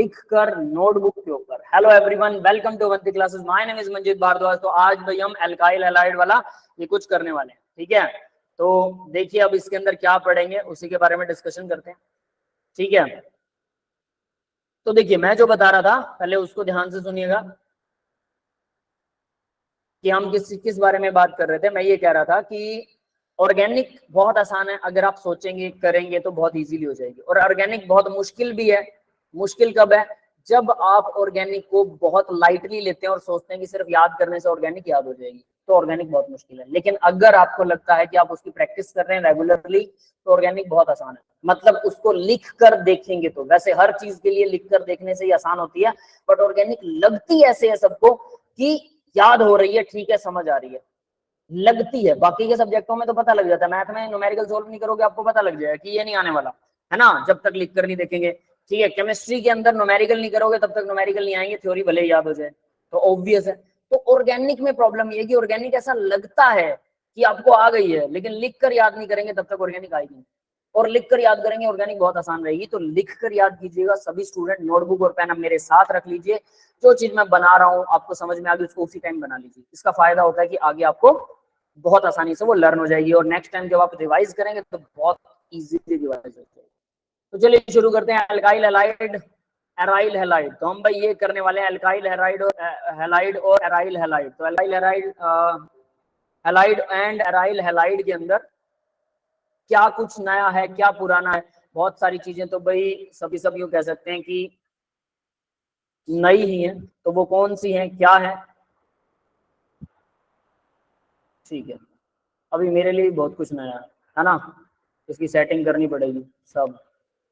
लिख कर नोटबुक के ऊपर। Hello everyone, welcome to Avanti classes, my name is Manjeet Bhardwaj. तो आज भाई हम एल्काइल हैलाइड वाला ये कुछ करने वाले हैं, ठीक है। तो देखिए अब इसके अंदर क्या पढ़ेंगे उसी के बारे में डिस्कशन करते हैं, ठीक है। तो देखिए मैं जो बता रहा था पहले उसको ध्यान से सुनिएगा कि हम किस बारे में बात कर रहे थे। मैं ये कह रहा था कि ऑर्गेनिक बहुत आसान है, अगर आप सोचेंगे करेंगे तो बहुत इजीली हो जाएगी। और ऑर्गेनिक बहुत मुश्किल भी है। मुश्किल कब है? जब आप ऑर्गेनिक को बहुत लाइटली लेते हैं और सोचते हैं कि सिर्फ याद करने से ऑर्गेनिक याद हो जाएगी, तो ऑर्गेनिक बहुत मुश्किल है। लेकिन अगर आपको लगता है कि आप उसकी प्रैक्टिस कर रहे हैं रेगुलरली, तो ऑर्गेनिक बहुत आसान है। मतलब उसको लिख कर देखेंगे तो, वैसे हर चीज के लिए लिख कर देखने से ही आसान होती है, बट ऑर्गेनिक लगती ऐसे है सबको कि याद हो रही है, ठीक है, समझ आ रही है, लगती है। बाकी के सब्जेक्टों में तो पता लग जाता है, मैथ में न्यूमेरिकल सोल्व नहीं करोगे आपको पता लग जाएगा कि ये नहीं आने वाला है ना, जब तक लिख कर नहीं देखेंगे, ठीक है। केमिस्ट्री के अंदर न्यूमेरिकल नहीं करोगे तब तक न्यूमेरिकल नहीं आएंगे, थ्योरी भले ही याद हो जाए, तो ऑब्वियस है। तो ऑर्गेनिक में प्रॉब्लम ये है कि ऑर्गेनिक ऐसा लगता है कि आपको आ गई है, लेकिन लिख कर याद नहीं करेंगे तब तक ऑर्गेनिक आएगी नहीं। और लिख कर याद करेंगे ऑर्गेनिक बहुत आसान रहेगी। तो लिख कर याद कीजिएगा सभी स्टूडेंट, नोटबुक और पेन अब मेरे साथ रख लीजिए। जो चीज मैं बना रहा हूँ आपको समझ में आ गई, उसको उसी टाइम बना लीजिए। इसका फायदा होता है कि आगे आपको बहुत आसानी से वो लर्न हो जाएगी, और नेक्स्ट टाइम जब आप रिवाइज करेंगे तो बहुत इजीली रिवाइज हो जाएगी। तो चलिए शुरू करते हैं। Alkyl halide, aryl halide. तो हम भाई ये करने वाले हैं एल्काइल हैलाइड और एराइल हैलाइड। तो alkyl halide and aryl halide के अंदर क्या कुछ नया है, क्या पुराना है? बहुत सारी चीजें तो भाई सब यूं कह सकते हैं कि नई ही है। तो वो कौन सी है, क्या है? ठीक है, अभी मेरे लिए बहुत कुछ नया है ना, इसकी सेटिंग करनी पड़ेगी। सब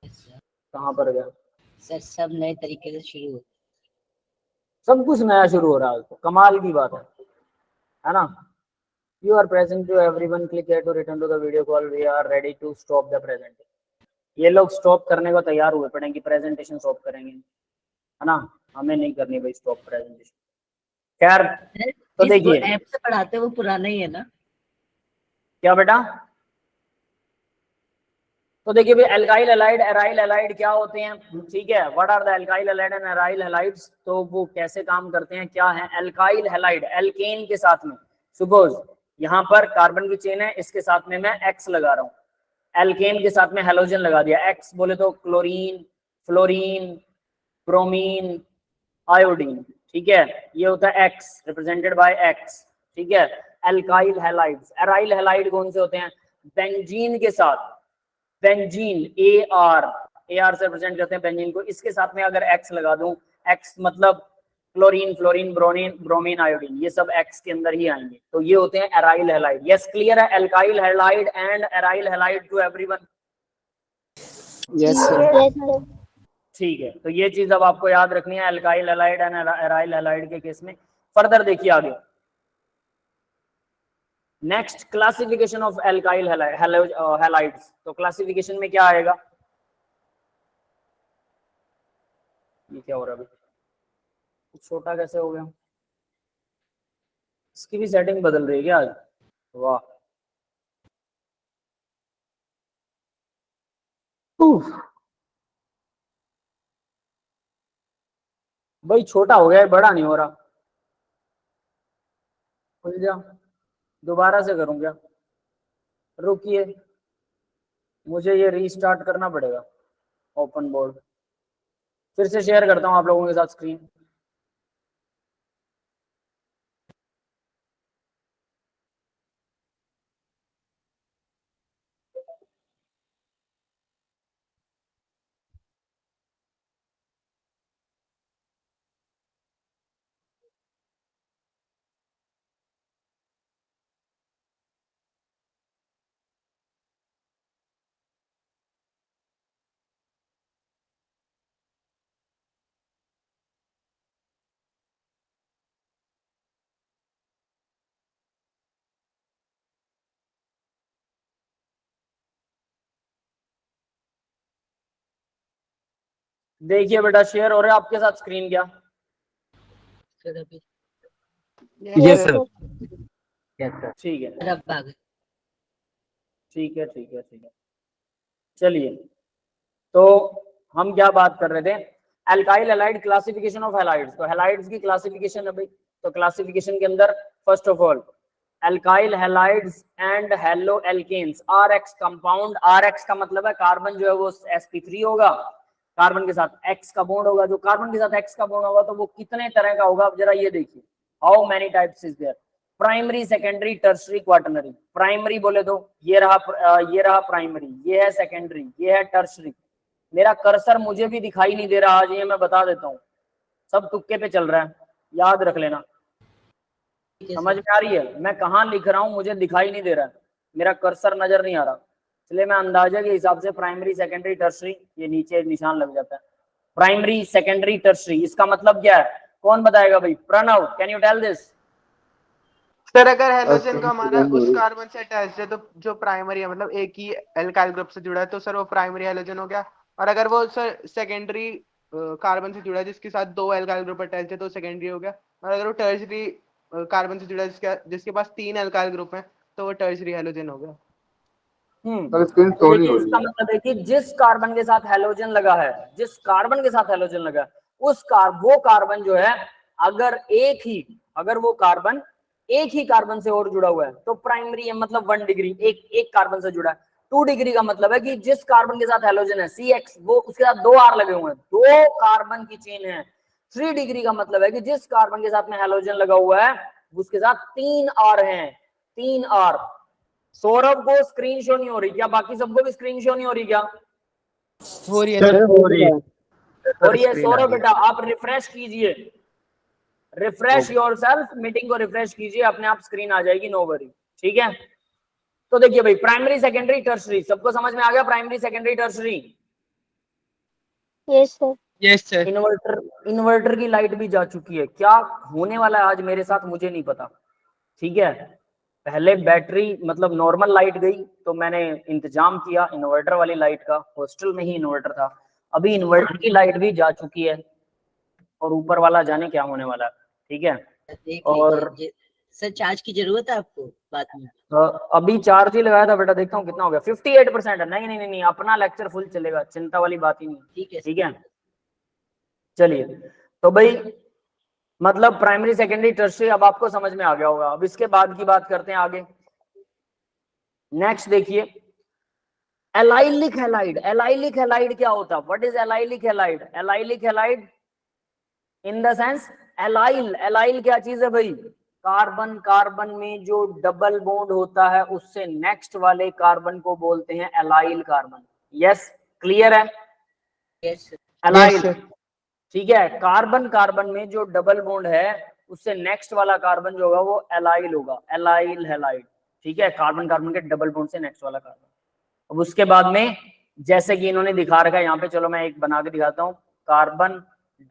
कहाँ पर गया सर? सब नए तरीके से शुरू हो, सब कुछ नया शुरू हो रहा है, तो कमाल की बात है ना। You are present to everyone, click here to return to the video call, we are ready to stop the presentation। ये लोग स्टॉप करने को तैयार हुए पड़े कि प्रेजेंटेशन स्टॉप करेंगे, है ना। हमें नहीं करनी भाई स्टॉप प्रेजेंटेशन। खैर तो देखिए ऐप से पढ़ाते वो पुराना ही है ना। क्या बेटा? तो देखिए भाई एल्काइल हैलाइड, एराइल हैलाइड क्या होते हैं, ठीक है। What are the alkyl halide and aryl halides? तो वो कैसे काम करते हैं, क्या है? एल्काइल हैलाइड एल्केन के साथ में, सपोज यहाँ पर कार्बन की चेन है, इसके साथ में मैं एक्स लगा रहा हूँ, एल्केन के साथ में हेलोजन लगा दिया। एक्स बोले तो क्लोरीन, फ्लोरीन, ब्रोमीन, आयोडीन, ठीक है। ये होता है एक्स, रिप्रेजेंटेड बाय एक्स, ठीक है। एल्काइल हैलाइड्स, एराइल हैलाइड कौन से होते हैं? बेंजीन के साथ, बेंजीन ए आर से रिप्रेजेंट करते हैं बेंजीन को, इसके साथ में अगर एक्स लगा दूं, एक्स मतलब क्लोरीन, फ्लोरीन, ब्रोमीन, आयोडीन, ये सब एक्स के अंदर ही आएंगे, तो ये होते हैं एराइल हैलाइड। यस, क्लियर है? Alkyl halide and aryl halide to everyone? Yes sir. ठीक है, तो ये चीज अब आपको याद रखनी है alkyl halide and aryl halide के केस में। फर्दर देखिए आगे, next classification of alkyl halides. तो क्लासिफिकेशन में क्या आएगा? ये क्या हो रहा है अभी, छोटा कैसे हो गया? इसकी भी सेटिंग बदल रही है क्या आज? वाह, भाई छोटा हो गया है, बड़ा नहीं हो रहा। खुल जा, दोबारा से करूं क्या? रुकिए, मुझे ये रीस्टार्ट करना पड़ेगा। ओपन बोर्ड फिर से शेयर करता हूं आप लोगों के साथ स्क्रीन। देखिए बेटा शेयर हो रहा है आपके साथ स्क्रीन क्या? सर अभी यस सर। ठीक है, सर अब आ गए। ठीक है, ठीक है, ठीक है। चलिए, तो हम क्या बात कर रहे थे? Alkyl halide, classification of halides, तो हैलाइड्स की क्लासिफिकेशन है भाई। तो क्लासिफिकेशन के अंदर first of all alkyl halides and haloalkanes, RX compound, RX का मतलब है कार्बन जो है वो sp3 होगा, कार्बन के साथ X का बॉन्ड होगा, जो कार्बन के साथ X का बॉन्ड होगा तो वो कितने तरह का होगा, जरा ये देखिए, how many types is there, primary, secondary, tertiary, quaternary. Primary बोले तो ये रहा प्राइमरी, ये है सेकेंडरी, ये है टर्शरी। मेरा कर्सर मुझे भी दिखाई नहीं दे रहा आज, ये मैं बता देता हूँ, सब तुक्के पे चल रहा है, याद रख लेना। समझ में आ रही है मैं कहाँ लिख रहा हूँ, मुझे दिखाई नहीं दे रहा है, मेरा कर्सर नजर नहीं आ रहा, इसलिए मैं अंदाजे के हिसाब से प्राइमरी, सेकेंडरी, टर्शरी, ये नीचे निशान लग जाता है। प्राइमरी, सेकेंडरी, टर्शरी, इसका मतलब क्या है, कौन बताएगा भाई? Pranav, can you tell this? Sir अगर हेलोजन का हमारा उस कार्बन से अटैच्ड है तो जो प्राइमरी है, मतलब एक ही एल्काइल ग्रुप से जुड़ा है, तो सर वो प्राइमरी हेलोजन हो गया। और अगर वो सर सेकेंडरी कार्बन से जुड़ा है जिसके साथ 2 एल्काइल ग्रुप अटैच्ड है तो सेकेंडरी हो गया। और अगर वो टर्शरी कार्बन से जुड़ा है जिसके पास 3 एल्काइल ग्रुप है तो वो टर्शरी हेलोजन हो गया। तो देखिए इसका मतलब है कि जिस कार्बन के साथ हेलोजन लगा है, जिस कार्बन के साथ हेलोजन लगा है वो कार्बन जो है, अगर वो कार्बन एक ही कार्बन से और जुड़ा हुआ है तो प्राइमरी है, मतलब 1 डिग्री, एक कार्बन से जुड़ा है। 2 डिग्री का मतलब है कि जिस कार्बन के साथ हेलोजन है CX, वो उसके साथ 2 R लगे हुए हैं, 2 कार्बन की चेन है। 3 डिग्री का मतलब है कि जिस कार्बन के साथ में हेलोजन लगा हुआ है उसके साथ 3 R हैं, 3 R। सौरभ को स्क्रीन शो नहीं हो रही क्या? बाकी सबको भी स्क्रीन शो नहीं हो रही क्या? हो रही है सर, हो रही है। और ये सौरभ बेटा आप रिफ्रेश कीजिए, रिफ्रेश योरसेल्फ, मीटिंग को रिफ्रेश कीजिए, अपने आप स्क्रीन आ जाएगी, नो वरी। ठीक है, तो देखिए भाई, प्राइमरी, सेकेंडरी, टर्शरी, सबको समझ में आ गया? Primary, secondary, tertiary. Yes sir. Yes sir. Inverter की लाइट भी जा चुकी है, क्या होने वाला है आज मेरे साथ मुझे नहीं पता। ठीक है, पहले बैटरी मतलब नॉर्मल लाइट गई तो मैंने इंतजाम किया इन्वर्टर वाली लाइट का, हॉस्टल में ही इन्वर्टर था, अभी इन्वर्टर की लाइट भी जा चुकी है और ऊपर वाला जाने क्या होने वाला है। ठीक है, देख और लीजिए सर, चार्ज की जरूरत है आपको बाद में? अभी चार्ज ही लगाया था बेटा, देखता हूँ कितना हो गया। 58% है। नहीं नहीं नहीं, अपना लेक्चर फुल चलेगा, चिंता वाली बात ही नहीं। ठीक है ठीक है, चलिए, तो भाई मतलब प्राइमरी, सेकेंडरी, टर्शरी अब आपको समझ में आ गया होगा। अब इसके बाद की बात करते हैं आगे। नेक्स्ट देखिए, एलाइलिक हैलाइड। एलाइलिक हैलाइड क्या होता है? What is allylic halide? Allylic halide in the sense, allyl क्या चीज है भाई? कार्बन कार्बन में जो डबल बॉन्ड होता है उससे नेक्स्ट वाले कार्बन को बोलते हैं एलाइल कार्बन। यस, क्लियर है? यस एलाइल, ठीक है, कार्बन कार्बन में जो डबल बॉन्ड है उससे नेक्स्ट वाला कार्बन जो होगा वो एलाइल होगा, एलाइल हैलाइड। ठीक है, कार्बन कार्बन के डबल बॉन्ड से नेक्स्ट वाला कार्बन। अब उसके बाद में जैसे कि इन्होंने दिखा रखा है यहाँ पे, चलो मैं एक बना के दिखाता हूँ। कार्बन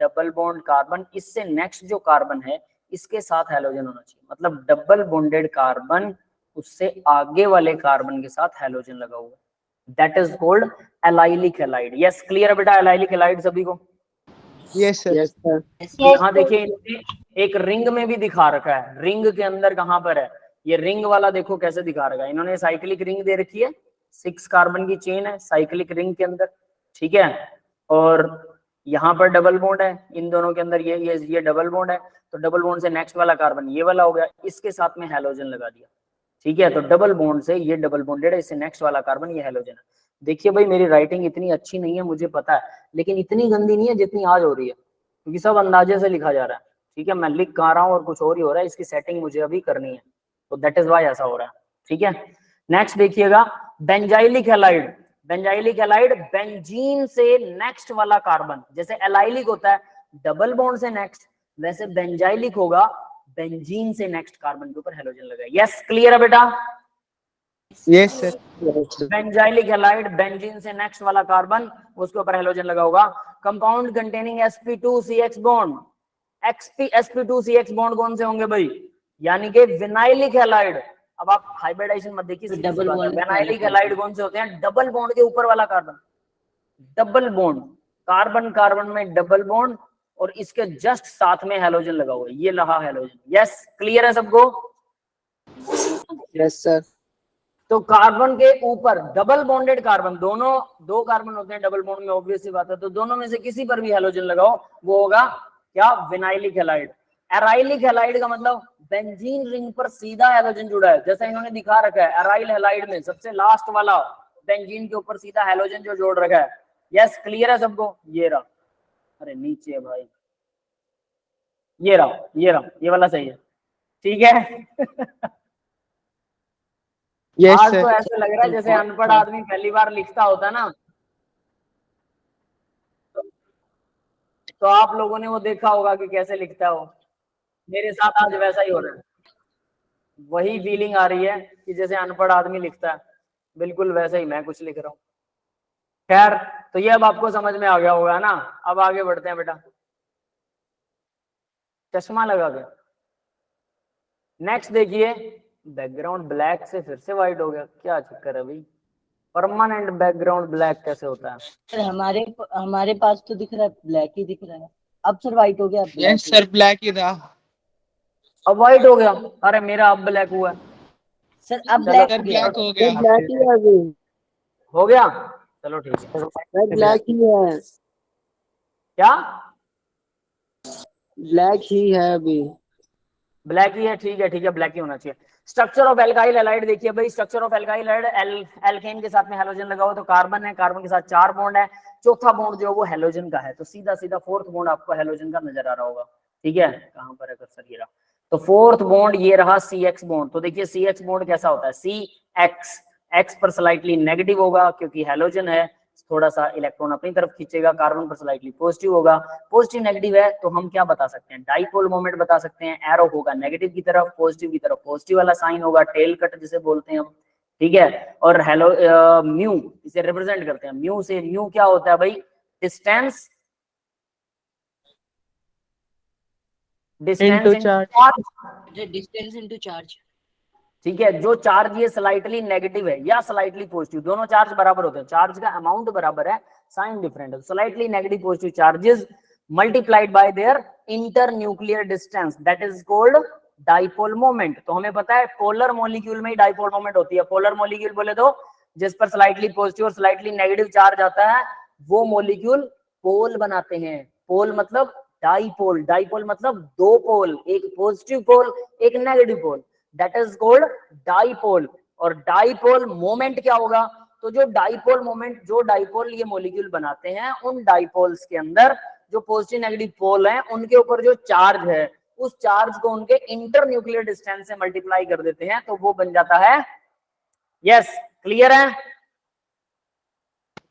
डबल बॉन्ड कार्बन, इससे नेक्स्ट जो कार्बन है इसके साथ हेलोजन होना चाहिए, मतलब डबल बॉन्डेड कार्बन उससे आगे वाले कार्बन के साथ हेलोजन लगा हुआ है, that is called allylic halide. Yes, clear है बेटा एलाइलिक हैलाइड सभी को? Yes sir. Yes sir. यहाँ देखिए इन्होंने एक रिंग में भी दिखा रखा है, रिंग के अंदर कहाँ पर है ये रिंग वाला, देखो कैसे दिखा रखा है इन्होंने। साइक्लिक रिंग दे रखी है, 6 कार्बन की चेन है साइक्लिक रिंग के अंदर। ठीक है, और यहाँ पर डबल बॉन्ड है इन दोनों के अंदर, ये डबल बॉन्ड है, तो डबल बॉन्ड से नेक्स्ट वाला कार्बन ये वाला हो गया, इसके साथ में हेलोजन लगा दिया। ठीक है, तो डबल बॉन्ड से ये डबल बॉन्डेड है, इससे नेक्स्ट वाला कार्बन ये हेलोजन है। देखिए भाई, मेरी राइटिंग इतनी अच्छी नहीं है मुझे पता है, लेकिन इतनी गंदी नहीं है जितनी आज हो रही है, क्योंकि सब अंदाजे से लिखा जा रहा है। ठीक है, मैं लिख कहा रहा हूँ और कुछ और ही हो रहा है, इसकी सेटिंग मुझे अभी करनी है, तो दैट इज व्हाई ऐसा हो रहा है। ठीक है, नेक्स्ट देखिएगा, benzylic halide. Benzylic halide, benzene से नेक्स्ट वाला कार्बन, जैसे एलाइलिक होता है डबल बॉन्ड से नेक्स्ट, वैसे बेंजाइलिक होगा बेंजीन से नेक्स्ट कार्बन के ऊपर हेलोजन लगा। यस, क्लियर है बेटा? Yes sir. Benzylic halide, benzene से नेक्स्ट वाला कार्बन उसके ऊपर हेलोजन लगा होगा। Compound containing sp2CX bond, sp2CX bond कौन से होंगे भाई? यानी कि विनाइलिक हैलाइड। अब आप हाइब्रिडाइजेशन मत देखिए, डबल बॉन्ड विनाइलिक हैलाइड कौन से होते हैं? डबल बॉन्ड के ऊपर वाला carbon, double bond, carbon carbon में डबल बॉन्ड और इसके जस्ट साथ में हेलोजन लगा हुआ है, ये रहा हेलोजन। यस, क्लियर है सबको? Yes sir. तो कार्बन के ऊपर डबल बॉन्डेड कार्बन, दोनों दो कार्बन होते हैं डबल बॉन्ड में, ऑब्वियस सी बात है, तो दोनों में से किसी पर भी हैलोजन लगाओ वो होगा क्या, विनाइलिक हैलाइड। एराइलिक हैलाइड का मतलब बेंजीन रिंग पर सीधा हैलोजन जुड़ा है, जैसा इन्होंने दिखा रखा है एराइल हैलाइड में सबसे लास्ट वाला बेंजीन के ऊपर सीधा हैलोजन जो जोड़ रखा है। यस, क्लियर है सबको? ये रहा, अरे नीचे है भाई, ये रहा, ये वाला सही है, ठीक है। यस आज सर। तो ऐसे लग रहा है जैसे अनपढ़ आदमी पहली बार लिखता होता ना, तो आप लोगों ने वो देखा होगा कि कैसे लिखता है वो, मेरे साथ आज वैसा ही हो रहा है, वही फीलिंग आ रही है कि जैसे अनपढ़ आदमी लिखता है, बिल्कुल वैसे ही मैं कुछ लिख रहा हूँ। खैर, तो ये अब आपको समझ में आ गया होगा ना। अब आगे बढ़ते हैं बेटा, चश्मा लगा के। नेक्स्ट देखिए, बैकग्राउंड ब्लैक से फिर से व्हाइट हो गया, क्या चक्कर है भाई? परमानेंट बैकग्राउंड ब्लैक कैसे होता है? सर हमारे पास तो दिख रहा है ब्लैक ही दिख रहा है। अब सर व्हाइट हो गया। यस सर, ब्लैक ही था। अब व्हाइट हो गया? अरे मेरा अब ब्लैक हुआ है। सर अब चलो, ब्लैक ब्लैक हो गया। ब्लैक ही है अभी, हो गया, चलो ठीक है। ब्लैक ही है, क्या ब्लैक ही है अभी। ब्लैक ही है? ठीक है ठीक है, ब्लैक ही होना चाहिए। स्ट्रक्चर ऑफ एल्काइल हैलाइड देखिए भाई, structure of alkyl halide, alkane के साथ में हैलोजन लगा हो तो कार्बन है, कार्बन के साथ 4 बॉन्ड है, चौथा बॉन्ड जो है वो हैलोजन का है, तो सीधा सीधा फोर्थ बॉन्ड आपको हैलोजन का नजर आ रहा होगा, ठीक है। कहां पर है कर्सर? ये रहा, तो फोर्थ बॉन्ड ये रहा CX बॉन्ड। तो देखिए CX बॉन्ड कैसा होता है, CX, एक्स पर स्लाइटली नेगेटिव होगा क्योंकि हैलोजन है, थोड़ा सा इलेक्ट्रॉन अपनी तरफ खींचेगा, कार्बन पर स्लाइटली पॉजिटिव होगा। पॉजिटिव नेगेटिव है तो हम क्या बता सकते हैं, डाइपोल मोमेंट बता सकते हैं। एरो होगा नेगेटिव की तरफ, पॉजिटिव की तरफ पॉजिटिव वाला साइन होगा, टेल कट जिसे बोलते हैं हम, ठीक है। और हेलो म्यू इसे रिप्रेजेंट करते हैं, म्यू से, म्यू क्या होता है भाई, distance, distance distance into charge, ठीक है। जो चार्ज ये स्लाइटली नेगेटिव है या स्लाइटली पॉजिटिव, दोनों चार्ज बराबर होते हैं, चार्ज का अमाउंट बराबर है, साइन डिफरेंट है। Slightly negative positive charges multiplied by there inter nuclear distance, that is called dipole moment. तो हमें पता है पोलर मॉलिक्यूल में ही डाइपोल मोमेंट होती है। पोलर मॉलिक्यूल बोले तो जिस पर स्लाइटली पॉजिटिव और स्लाइटली नेगेटिव चार्ज आता है वो मॉलिक्यूल पोल बनाते हैं। पोल मतलब डाइपोल, डाइपोल मतलब दो पोल, एक पॉजिटिव पोल एक negative pole, that is called dipole. और डाइपोल मोमेंट क्या होगा, तो जो डाइपोल मोमेंट, जो डाइपोल ये मॉलिक्यूल बनाते हैं, उन डाइपोल्स के अंदर जो पॉजिटिव नेगेटिव पोल हैं उनके ऊपर जो चार्ज है उस चार्ज को उनके इंटर न्यूक्लियर डिस्टेंस से मल्टीप्लाई कर देते हैं तो वो बन जाता है। यस, क्लियर है?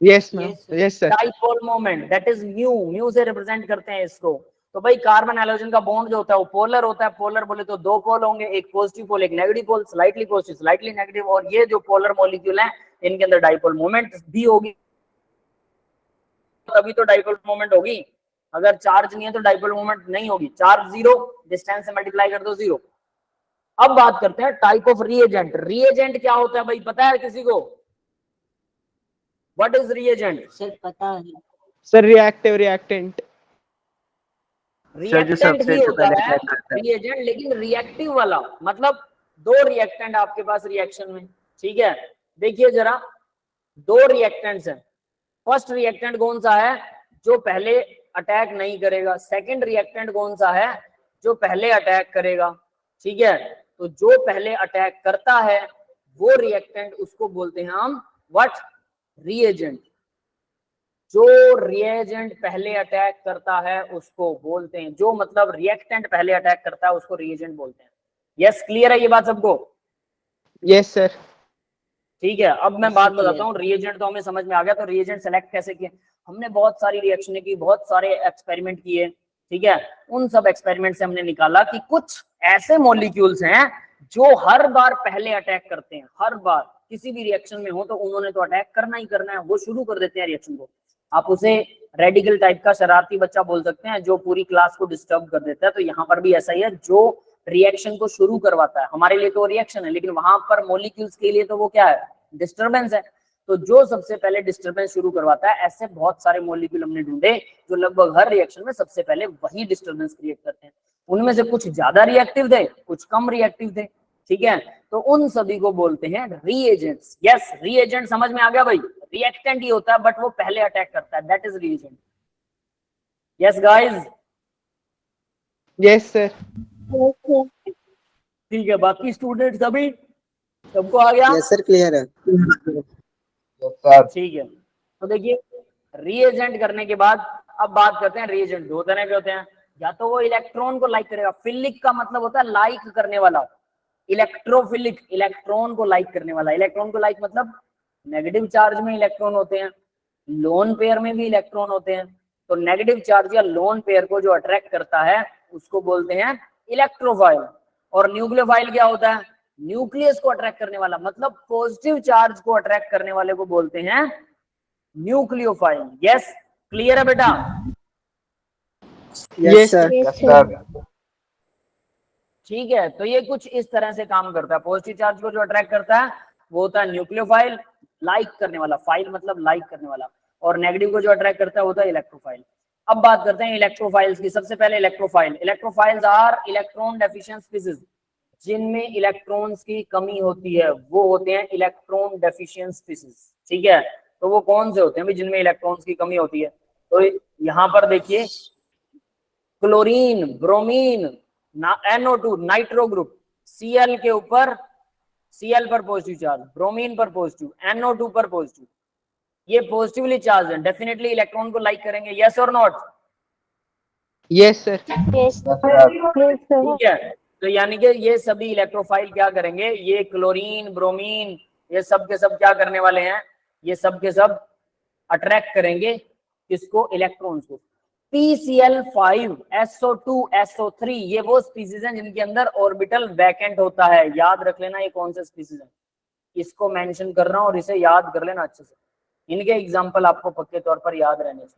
Yes ma'am, yes sir. Dipole moment that is mu, mu से रिप्रेजेंट करते हैं इसको। तो भाई कार्बन हैलोजन का बॉन्ड जो होता है वो पोलर होता है। पोलर बोले तो दो पोल होंगे, एक पॉजिटिव पोल एक negative pole, slightly positive slightly negative. और ये जो पोलर मॉलिक्यूल हैं इनके अंदर डाइपोल मोमेंट भी होगी, तभी तो डाइपोल मोमेंट होगी। अगर चार्ज नहीं है तो डाइपोल मोमेंट नहीं होगी। चार्ज जीरो, डिस्टेंस से मल्टीप्लाई कर दो जीरो। अब बात करते हैं टाइप ऑफ रिएजेंट। रिएजेंट क्या होता है भाई, पता है किसी को? What is reagent? सर पता है सर रिएक्टिव रिएक्टेंट, रिएक्टेंट ही होता है रिएजेंट, लेकिन रिएक्टिव वाला मतलब दो रिएक्टेंट आपके पास रिएक्शन में, ठीक है। देखिए जरा, दो रिएक्टेंट्स हैं। फर्स्ट रिएक्टेंट कौन सा है, जो पहले अटैक नहीं करेगा। सेकंड रिएक्टेंट कौन सा है, जो पहले अटैक करेगा, ठीक है। तो जो पहले अटैक करता है वो रिएक्टेंट, उसको बोलते हैं हम व्हाट, रिएजेंट। जो रिएजेंट पहले अटैक करता है उसको बोलते हैं, जो मतलब रिएक्टेंट पहले अटैक करता है उसको रिएजेंट बोलते हैं। यस, क्लियर है ये बात सबको? Yes sir. ठीक है, अब मैं बात बताता हूँ। रिएजेंट तो हमें समझ में आ गया, तो रिएजेंट सेलेक्ट कैसे किए? हमने बहुत सारी रिएक्शन की, बहुत सारे एक्सपेरिमेंट किए, ठीक है। उन सब एक्सपेरिमेंट से हमने निकाला कि कुछ ऐसे मॉलिक्यूल्स हैं जो हर बार पहले अटैक करते हैं। हर बार किसी भी रिएक्शन में हो तो उन्होंने तो अटैक करना ही करना है, वो शुरू कर देते हैं रिएक्शन को। आप उसे रेडिकल टाइप का शरारती बच्चा बोल सकते हैं जो पूरी क्लास को डिस्टर्ब कर देता है। तो यहाँ पर भी ऐसा ही है, जो रिएक्शन को शुरू करवाता है। हमारे लिए तो रिएक्शन है, लेकिन वहां पर मॉलिक्यूल्स के लिए तो वो क्या है, डिस्टर्बेंस है। तो जो सबसे पहले डिस्टर्बेंस शुरू करवाता है, ऐसे बहुत सारे मॉलिक्यूल हमने ढूंढे जो लगभग हर रिएक्शन में सबसे पहले वही डिस्टर्बेंस क्रिएट करते हैं। उनमें से कुछ ज्यादा रिएक्टिव थे, कुछ कम रिएक्टिव थे, ठीक है, तो उन सभी को बोलते हैं रीएजेंट्स। यस, रीएजेंट समझ में आ गया भाई, रिएक्टेंट ही होता है बट वो पहले अटैक करता है, that is reagent. Yes guys, yes sir. ठीक है, बाकी स्टूडेंट सभी, सबको आ गया? यस सर, क्लियर है। ठीक है, तो देखिए रीएजेंट करने के बाद अब बात करते हैं रीएजेंट दो तरह के होते हैं, या तो वो इलेक्ट्रॉन को लाइक करेगा, फिलिक का मतलब होता है लाइक करने वाला, इलेक्ट्रोफिलिक इलेक्ट्रॉन को लाइक करने वाला। इलेक्ट्रॉन को लाइक मतलब नेगेटिव चार्ज में इलेक्ट्रॉन होते हैं, लोन पेयर में भी इलेक्ट्रॉन होते हैं, तो नेगेटिव चार्ज या लोन पेयर को जो अट्रैक्ट करता है उसको बोलते हैं इलेक्ट्रोफाइल। और न्यूक्लियोफाइल क्या होता है? न्यूक्लियस को अट्रैक्ट करने वाला, मतलब पॉजिटिव चार्ज को अट्रैक्ट करने वाले को बोलते हैं न्यूक्लियोफाइल। यस, क्लियर है बेटा? Yes sir. ठीक है, तो ये कुछ इस तरह से काम करता है। पॉजिटिव चार्ज को जो अट्रैक्ट करता है वो होता है न्यूक्लियोफाइल, लाइक करने वाला, फाइल मतलब लाइक करने वाला, और नेगेटिव को जो अट्रैक्ट करता है वो होता है इलेक्ट्रोफाइल। अब बात करते हैं इलेक्ट्रोफाइल्स की। सबसे पहले electrophile. Electrophiles are electron deficient species, जिनमें इलेक्ट्रॉन्स की कमी होती है वो होते हैं इलेक्ट्रॉन डेफिशिएंट स्पीसीज। ठीक है, तो वो कौन से होते हैं भाई जिनमें इलेक्ट्रॉन्स की कमी होती है? तो यहाँ पर देखिए chlorine, bromine, NO2 nitro group, Cl के ऊपर, Cl पर पॉजिटिव चार्ज, ब्रोमीन पर पॉजिटिव, NO2 पर पॉजिटिव, ये पॉजिटिवली चार्ज है, डेफिनेटली इलेक्ट्रॉन को लाइक करेंगे। यस और नॉट? Yes sir. ठीक है, तो यानी कि ये सभी इलेक्ट्रोफाइल क्या करेंगे, ये क्लोरीन, ब्रोमीन, ये सब के सब क्या करने वाले हैं, ये सब के सब अट्रैक्ट करेंगे किसको? इलेक्ट्रॉन्स को। PCl5, SO2, SO3 ये वो स्पीसीज हैं जिनके अंदर ऑर्बिटल वैकेंट होता है। याद रख लेना ये कौन से स्पीसीज हैं, इसको मेंशन कर रहा हूं और इसे याद कर लेना अच्छे से, इनके एग्जांपल आपको पक्के तौर पर याद रहने चाहिए।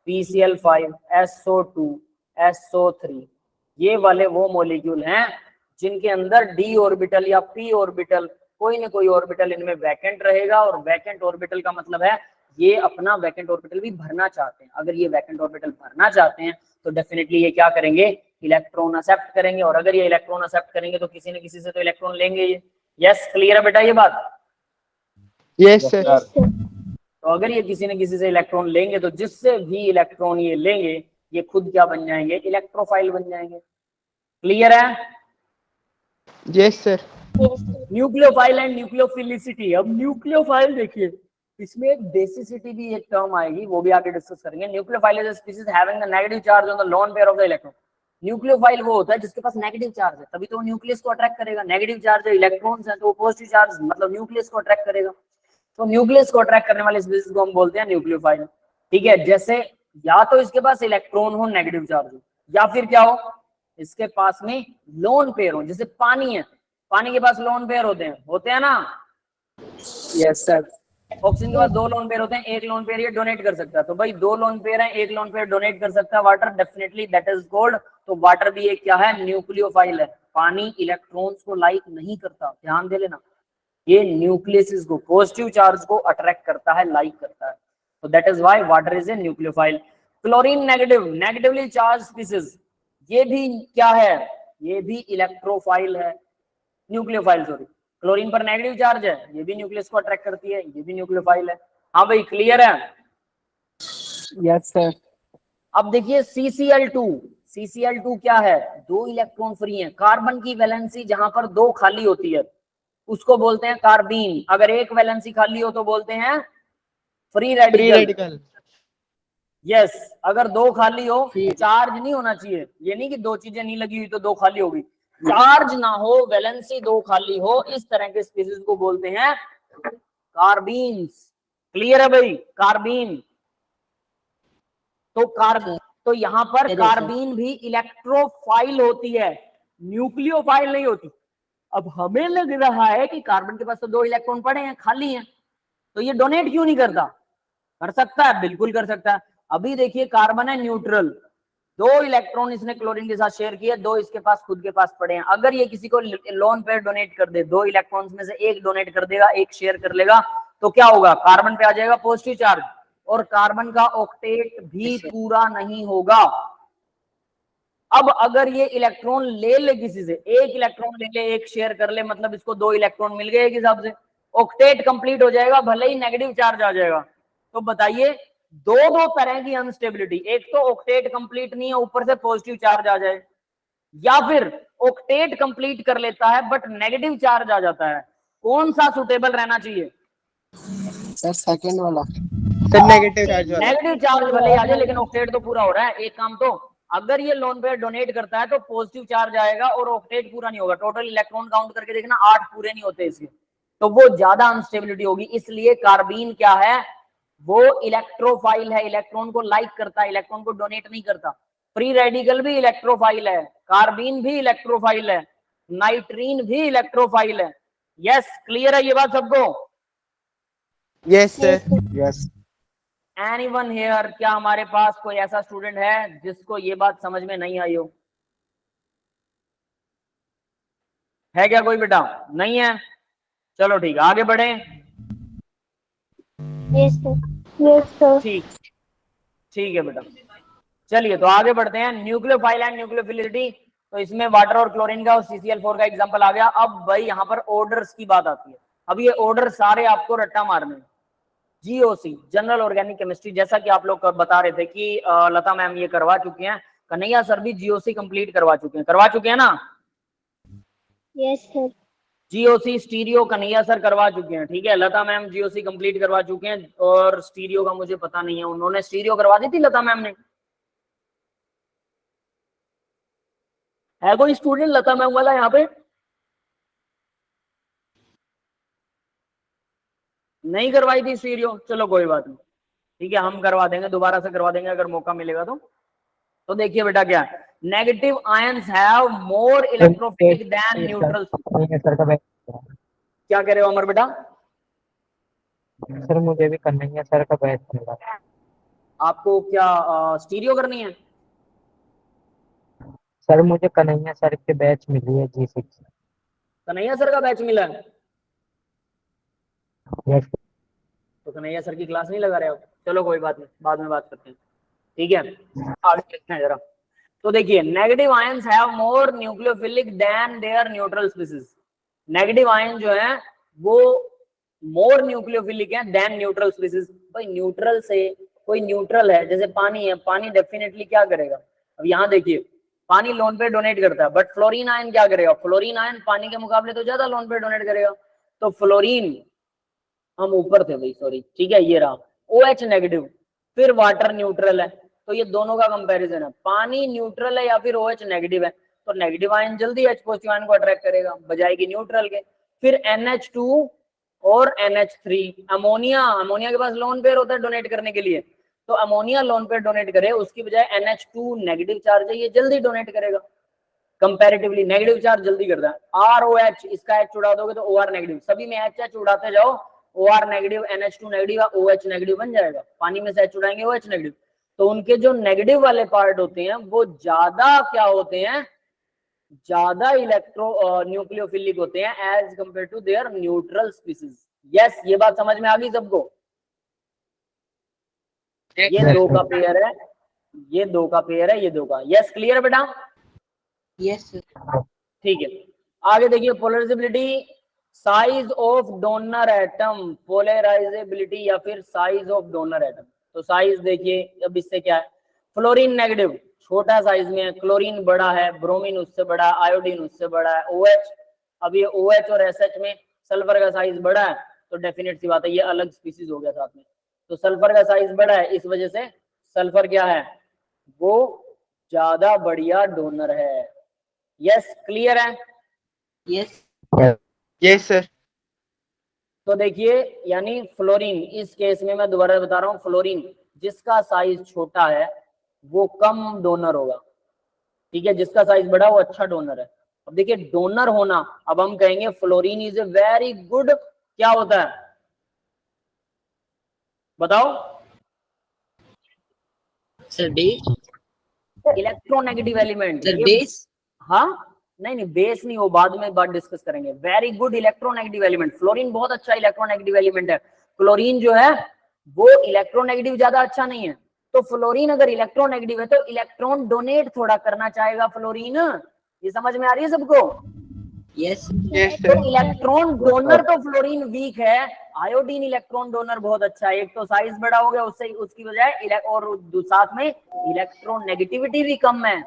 PCl5, SO2, SO3 ये वाले वो मॉलिक्यूल हैं जिनके अंदर d ऑर्बिटल या p ऑर्बिटल, कोई ना कोई ऑर्बिटल इनमें वैकेंट रहेगा, और वैकेंट ऑर्बिटल का मतलब है ये अपना वैकेंट ऑर्बिटल भी भरना चाहते हैं। अगर ये वैकेंट ऑर्बिटल भरना चाहते हैं तो डेफिनेटली ये क्या करेंगे? इलेक्ट्रॉन एक्सेप्ट करेंगे, और अगर ये इलेक्ट्रॉन एक्सेप्ट करेंगे तो किसी न किसी से तो इलेक्ट्रॉन लेंगे ये। यस, क्लियर है बेटा ये बात? Yes sir. तो अगर ये किसी न किसी से इलेक्ट्रॉन लेंगे तो जिससे भी इलेक्ट्रॉन ये लेंगे ये खुद क्या बन जाएंगे? इलेक्ट्रोफाइल बन जाएंगे। क्लियर है? Yes sir. Nucleophile and nucleophilicity. अब न्यूक्लियोफाइल देखिए, इसमें एक बेसिसिटी भी एक टर्म आएगी, वो भी आगे डिस्कस करेंगे। Nucleophile is a species having the negative charge on the lone pair of the electron. Nucleophile वो होता है जिसके पास नेगेटिव चार्ज है, तभी तो वो न्यूक्लियस को अट्रैक्ट करेगा। नेगेटिव चार्ज है, इलेक्ट्रॉन्स है, तो वो पॉजिटिव चार्ज मतलब न्यूक्लियस को अट्रैक्ट करेगा। तो न्यूक्लियस को अट्रैक्ट करने वाले स्पीसीज को हम बोलते हैं न्यूक्लियोफाइल। ठीक है, जैसे या तो इसके पास इलेक्ट्रॉन हो, नेगेटिव चार्ज हो, या फिर क्या हो, इसके पास में लोन पेयर हो। जैसे पानी है, पानी के पास लोन पेयर होते हैं ना? Yes sir. ऑक्सीजन के पास दो लोन पेयर होते हैं, एक लोन पेयर ये डोनेट कर सकता है, तो भाई दो लोन पेयर है, एक लोन पेयर डोनेट कर सकता है water, definitely that is gold. तो वाटर भी एक क्या है? न्यूक्लियोफाइल है। पानी इलेक्ट्रॉन्स को लाइक नहीं करता, ध्यान दे लेना, ये न्यूक्लियस को, पॉजिटिव चार्ज को अट्रैक्ट करता है, लाइक करता है, तो that is why water is a nucleophile. Chlorine negative, negatively charge species, ये भी क्या है? ये भी इलेक्ट्रोफाइल है, न्यूक्लियोफाइल सॉरी। क्लोरीन पर नेगेटिव चार्ज है, ये भी न्यूक्लियस को अट्रैक्ट करती है, ये भी न्यूक्लियोफाइल है। हाँ भाई, क्लियर है? Yes sir. अब देखिए CCl2, CCl2 क्या है? दो इलेक्ट्रॉन फ्री हैं। कार्बन की वैलेंसी जहां पर दो खाली होती है उसको बोलते हैं कार्बीन, अगर एक वैलेंसी खाली हो तो बोलते हैं फ्री रेडिकल। यस, अगर दो खाली हो, चार्ज नहीं होना चाहिए, ये नहीं कि दो चीजें नहीं लगी हुई तो दो खाली होगी, चार्ज ना हो, वैलेंसी दो खाली हो, इस तरह के स्पीसीज को बोलते हैं कार्बीन्स। क्लियर है भाई? कार्बीन। तो यहां पर कार्बीन भी इलेक्ट्रोफाइल होती है, न्यूक्लियोफाइल नहीं होती। अब हमें लग रहा है कि कार्बन के पास तो दो इलेक्ट्रॉन पड़े हैं, खाली हैं, तो ये डोनेट क्यों नहीं करता? कर सकता है, बिल्कुल कर सकता है। अभी देखिए कार्बन है न्यूट्रल, दो इलेक्ट्रॉन इसने क्लोरीन के साथ शेयर किए, दो इसके पास खुद के पास पड़े हैं। अगर ये किसी को लोन पेयर डोनेट कर दे, दो इलेक्ट्रॉन्स में से एक डोनेट कर देगा, एक शेयर कर लेगा, तो क्या होगा? कार्बन पे आ जाएगा पॉजिटिव चार्ज, और कार्बन का ऑक्टेट भी पूरा नहीं होगा। अब अगर ये इलेक्ट्रॉन ले किसी से, एक इलेक्ट्रॉन ले ले, एक शेयर कर ले, मतलब इसको 2 इलेक्ट्रॉन मिल गए एक हिसाब से, ऑक्टेट कंप्लीट हो जाएगा, भले ही नेगेटिव चार्ज आ जाएगा। तो बताइए दो तरह की अनस्टेबिलिटी, एक तो ऑक्टेट कंप्लीट नहीं है ऊपर से पॉजिटिव चार्ज आ जाए, या फिर ऑक्टेट कंप्लीट कर लेता है बट नेगेटिव चार्ज आ जाता है। कौन सा सुटेबल रहना चाहिए? सर सेकंड वाला। सर नेगेटिव चार्ज वाला। नेगेटिव चार्ज भले आ जाए लेकिन ऑक्टेट तो पूरा हो रहा है। एक काम तो, अगर ये लोन पेयर डोनेट करता है तो पॉजिटिव चार्ज आएगा और ऑक्टेट पूरा नहीं होगा। टोटल इलेक्ट्रॉन काउंट करके देखना 8 पूरे नहीं होते इसके, तो वो ज्यादा अनस्टेबिलिटी होगी। इसलिए कार्बीन क्या है, वो इलेक्ट्रोफाइल है, इलेक्ट्रॉन को लाइक करता है, इलेक्ट्रॉन को डोनेट नहीं करता। फ्री रेडिकल भी इलेक्ट्रोफाइल है, कार्बीन भी इलेक्ट्रोफाइल है, नाइट्रीन भी इलेक्ट्रोफाइल है। यस, क्लियर है ये बात सबको? Yes sir. Yes. Anyone here, क्या हमारे पास कोई ऐसा स्टूडेंट है जिसको ये बात समझ में नहीं आई हो? है क्या कोई बेटा? नहीं है? चलो ठीक है, आगे बढ़े। Yes sir. ठीक है बेटा, चलिए तो आगे बढ़ते हैं। न्यूक्लियोफाइल एंड न्यूक्लियोफिलिटी, तो इसमें वाटर और क्लोरीन का और CCl4 का एग्जांपल आ गया। अब भाई यहाँ पर ऑर्डर्स की बात आती है। अब ये ऑर्डर सारे आपको रट्टा मारने हैं। GOC, जनरल ऑर्गेनिक केमिस्ट्री, जैसा कि आप लोग बता रहे थे कि लता मैम ये करवा चुकी हैं, कन्हैया सर भी GOC कंप्लीट करवा चुके हैं ना? Yes sir. GOC stereo Kanhaiya sir करवा चुके हैं, ठीक है। लता मैम GOC कंप्लीट करवा चुके हैं, और स्टीरियो का मुझे पता नहीं है, उन्होंने स्टीरियो करवा दी थी लता मैम ने? है कोई स्टूडेंट लता मैम वाला यहाँ पे? नहीं करवाई थी स्टीरियो? चलो कोई बात नहीं, ठीक है, हम करवा देंगे, दोबारा से करवा देंगे अगर मौका मिलेगा तो। तो देखिए बेटा क्या है, negative ions have more electrophilic than neutral. क्या कह रहे हो अमर बेटा? सर मुझे भी कन्हैया सर का बैच मिला। आपको क्या स्टीरियो करनी है? सर मुझे कन्हैया सर के बैच मिली है G6। कन्हैया सर का बैच मिला है? यस। तो कन्हैया सर की क्लास नहीं लगा रहे हो? चलो कोई बात नहीं, बाद में बात करते हैं, ठीक है। आगे देखते हैं जरा। तो देखिए, negative ions have more nucleophilic than their neutral species. Negative ion जो है वो मोर न्यूक्लियोफिलिक है देन न्यूट्रल स्पीसीज। भाई न्यूट्रल से, कोई न्यूट्रल है जैसे पानी है, पानी डेफिनेटली क्या करेगा? अब यहाँ देखिए, पानी लोन पे डोनेट करता है, बट फ्लोरीन आयन क्या करेगा? फ्लोरीन आयन पानी के मुकाबले तो ज्यादा लोन पे डोनेट करेगा। तो फ्लोरीन, हम ऊपर थे भाई, सॉरी, ठीक है, ये रहा OH नेगेटिव, फिर वाटर न्यूट्रल है, तो ये दोनों का कंपैरिजन है। पानी न्यूट्रल है या फिर OH नेगेटिव है, तो नेगेटिव आयन जल्दी H पॉजिटिव आयन को अट्रैक्ट करेगा, बजाय कि न्यूट्रल के। फिर NH2 और NH3, अमोनिया के पास लोन पेयर होता है डोनेट करने के लिए, तो अमोनिया लोन पेयर डोनेट करे, उसकी बजाय NH2 नेगेटिव चार्ज है, ये जल्दी डोनेट करेगा, कंपैरेटिवली नेगेटिव चार्ज जल्दी करता है। ROH, इसका H उड़ा दोगे तो OR नेगेटिव, सभी में H उड़ाते जाओ, OR negative, NH2 negative, OH negative बन जाएगा। पानी में से H उड़ाएंगे OH नेगेटिव, तो उनके जो नेगेटिव वाले पार्ट होते हैं वो ज्यादा क्या होते हैं? ज्यादा इलेक्ट्रो न्यूक्लियोफिलिक होते हैं as compare to their neutral species. Yes, ये बात समझ में आ गई सबको? ये 2 का पेयर है, ये 2 का पेयर है, ये 2 का। यस, क्लियर है बेटा? यस ठीक है, आगे देखिए, polarisability, size of donor atom, polarisability या फिर साइज ऑफ डोनर एटम। तो साइज देखिए, अब इससे क्या है, फ्लोरीन नेगेटिव छोटा साइज में है, क्लोरीन बड़ा है, ब्रोमीन उससे बड़ा है, आयोडीन उससे बड़ा है, OH, अब ये OH और SH में सल्फर का साइज बड़ा है, तो डेफिनेट सी बात है ये अलग स्पीसीज हो गया साथ में, तो सल्फर का साइज बड़ा है, इस वजह से सल्फर क्या है, वो ज्यादा बढ़िया डोनर है। यस, क्लियर है? Yes yes sir. तो देखिए, यानी फ्लोरीन, इस केस में मैं दोबारा बता रहा हूँ, फ्लोरीन जिसका साइज छोटा है वो कम डोनर होगा, ठीक है, जिसका साइज बड़ा वो अच्छा डोनर है। अब देखिए, डोनर होना, अब हम कहेंगे fluorine is a very good, क्या होता है बताओ? Sir base. Electronegative element. Sir base. हाँ, नहीं बेस नहीं, वो बाद में बात डिस्कस करेंगे। Very good electronegative element, fluorine बहुत अच्छा इलेक्ट्रोनेगेटिव एलिमेंट है। क्लोरीन जो है वो इलेक्ट्रोनेगेटिव ज्यादा अच्छा नहीं है, तो फ्लोरीन अगर इलेक्ट्रोनेगेटिव है तो इलेक्ट्रॉन डोनेट थोड़ा करना चाहेगा फ्लोरीन। ये समझ में आ रही है सबको? यस यस तो सर। इलेक्ट्रॉन डोनर तो फ्लोरीन वीक है, आयोडीन इलेक्ट्रॉन डोनर बहुत अच्छा है। एक तो साइज बड़ा हो गया उससे, उसकी बजाय और साथ में इलेक्ट्रॉन नेगेटिविटी भी कम है,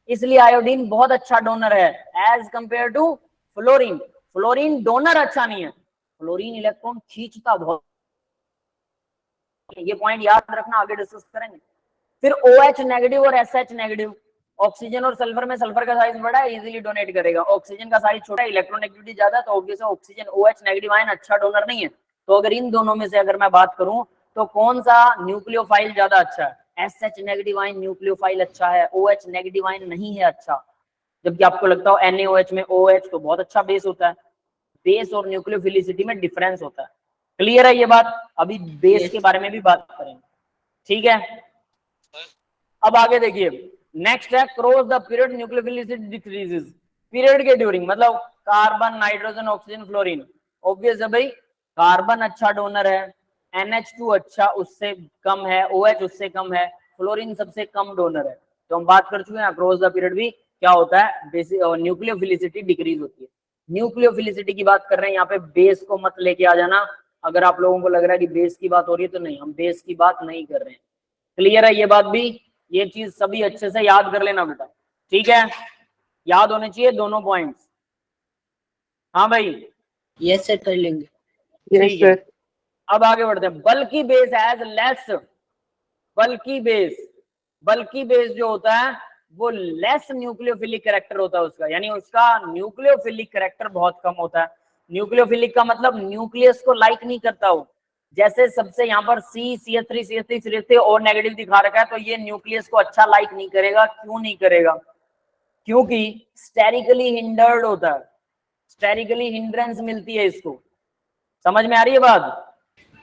इसलिए आयोडीन बहुत अच्छा डोनर है as compare to fluorine. Fluorine donor अच्छा नहीं है, फ्लोरीन इलेक्ट्रॉन खींचता बहुत। ये पॉइंट याद रखना, आगे डिस्कस करेंगे। फिर OH नेगेटिव और SH नेगेटिव, ऑक्सीजन और सल्फर में सल्फर का साइज बड़ा है, इजीली डोनेट करेगा। ऑक्सीजन का साइज छोटा है, इलेक्ट्रोनेगेटिविटी ज्यादा, तो ऑब्वियस है ऑक्सीजन OH नेगेटिव आयन अच्छा डोनर नहीं है। तो अगर इन दोनों में से अगर मैं बात करूं तो कौन सा न्यूक्लियोफाइल ज्यादा अच्छा है? SH नेगेटिव आयन न्यूक्लियोफाइल अच्छा है, OH नेगेटिव आयन नहीं है अच्छा। जबकि आपको लगता हो NaOH में OH तो बहुत अच्छा बेस होता है, बेस और न्यूक्लियोफिलिसिटी में डिफरेंस होता है। क्लियर है ये बात? अभी बेस के बारे में भी बात करेंगे, ठीक है। अब आगे देखिए, नेक्स्ट है cross the period nucleophilicity decreases. Period के ड्यूरिंग मतलब carbon, nitrogen, oxygen, fluorine. Obvious है भाई, कार्बन अच्छा डोनर है, NH2 अच्छा उससे कम है, OH उससे कम है, फ्लोरीन सबसे कम डोनर है। तो हम बात कर चुके हैं क्रॉस द पीरियड भी क्या होता है, बेसिक न्यूक्लियोफिलिसिटी डिक्रीज होती है। न्यूक्लियोफिलिसिटी की बात कर रहे हैं यहाँ पे, बेस को मत लेके आ जाना। अगर आप लोगों को लग रहा है कि बेस की बात हो रही है तो नहीं, हम बेस की बात नहीं कर रहे हैं। क्लियर है ये बात भी? ये चीज सभी अच्छे से याद कर लेना बेटा, ठीक है। याद होने चाहिए दोनों पॉइंट्स। हाँ भाई, यस सर कर लेंगे। यस ठीक है। सर। अब आगे बढ़ते हैं। बल्कि बेस एज लेस, बल्कि बेस जो होता है वो लेस न्यूक्लियोफिलिक कैरेक्टर होता है उसका, यानी उसका न्यूक्लियोफिलिक कैरेक्टर बहुत कम होता है। न्यूक्लियोफिलिक का मतलब न्यूक्लियस को लाइक नहीं करता हो। जैसे सबसे यहाँ पर CH3 और नेगेटिव दिखा रखा है, तो ये न्यूक्लियस को अच्छा लाइक नहीं करेगा। क्यों नहीं करेगा? क्योंकि स्टेरिकली हिंडर्ड होता है, स्टेरिकली हिंड्रेंस मिलती है इसको। समझ में आ रही है बात?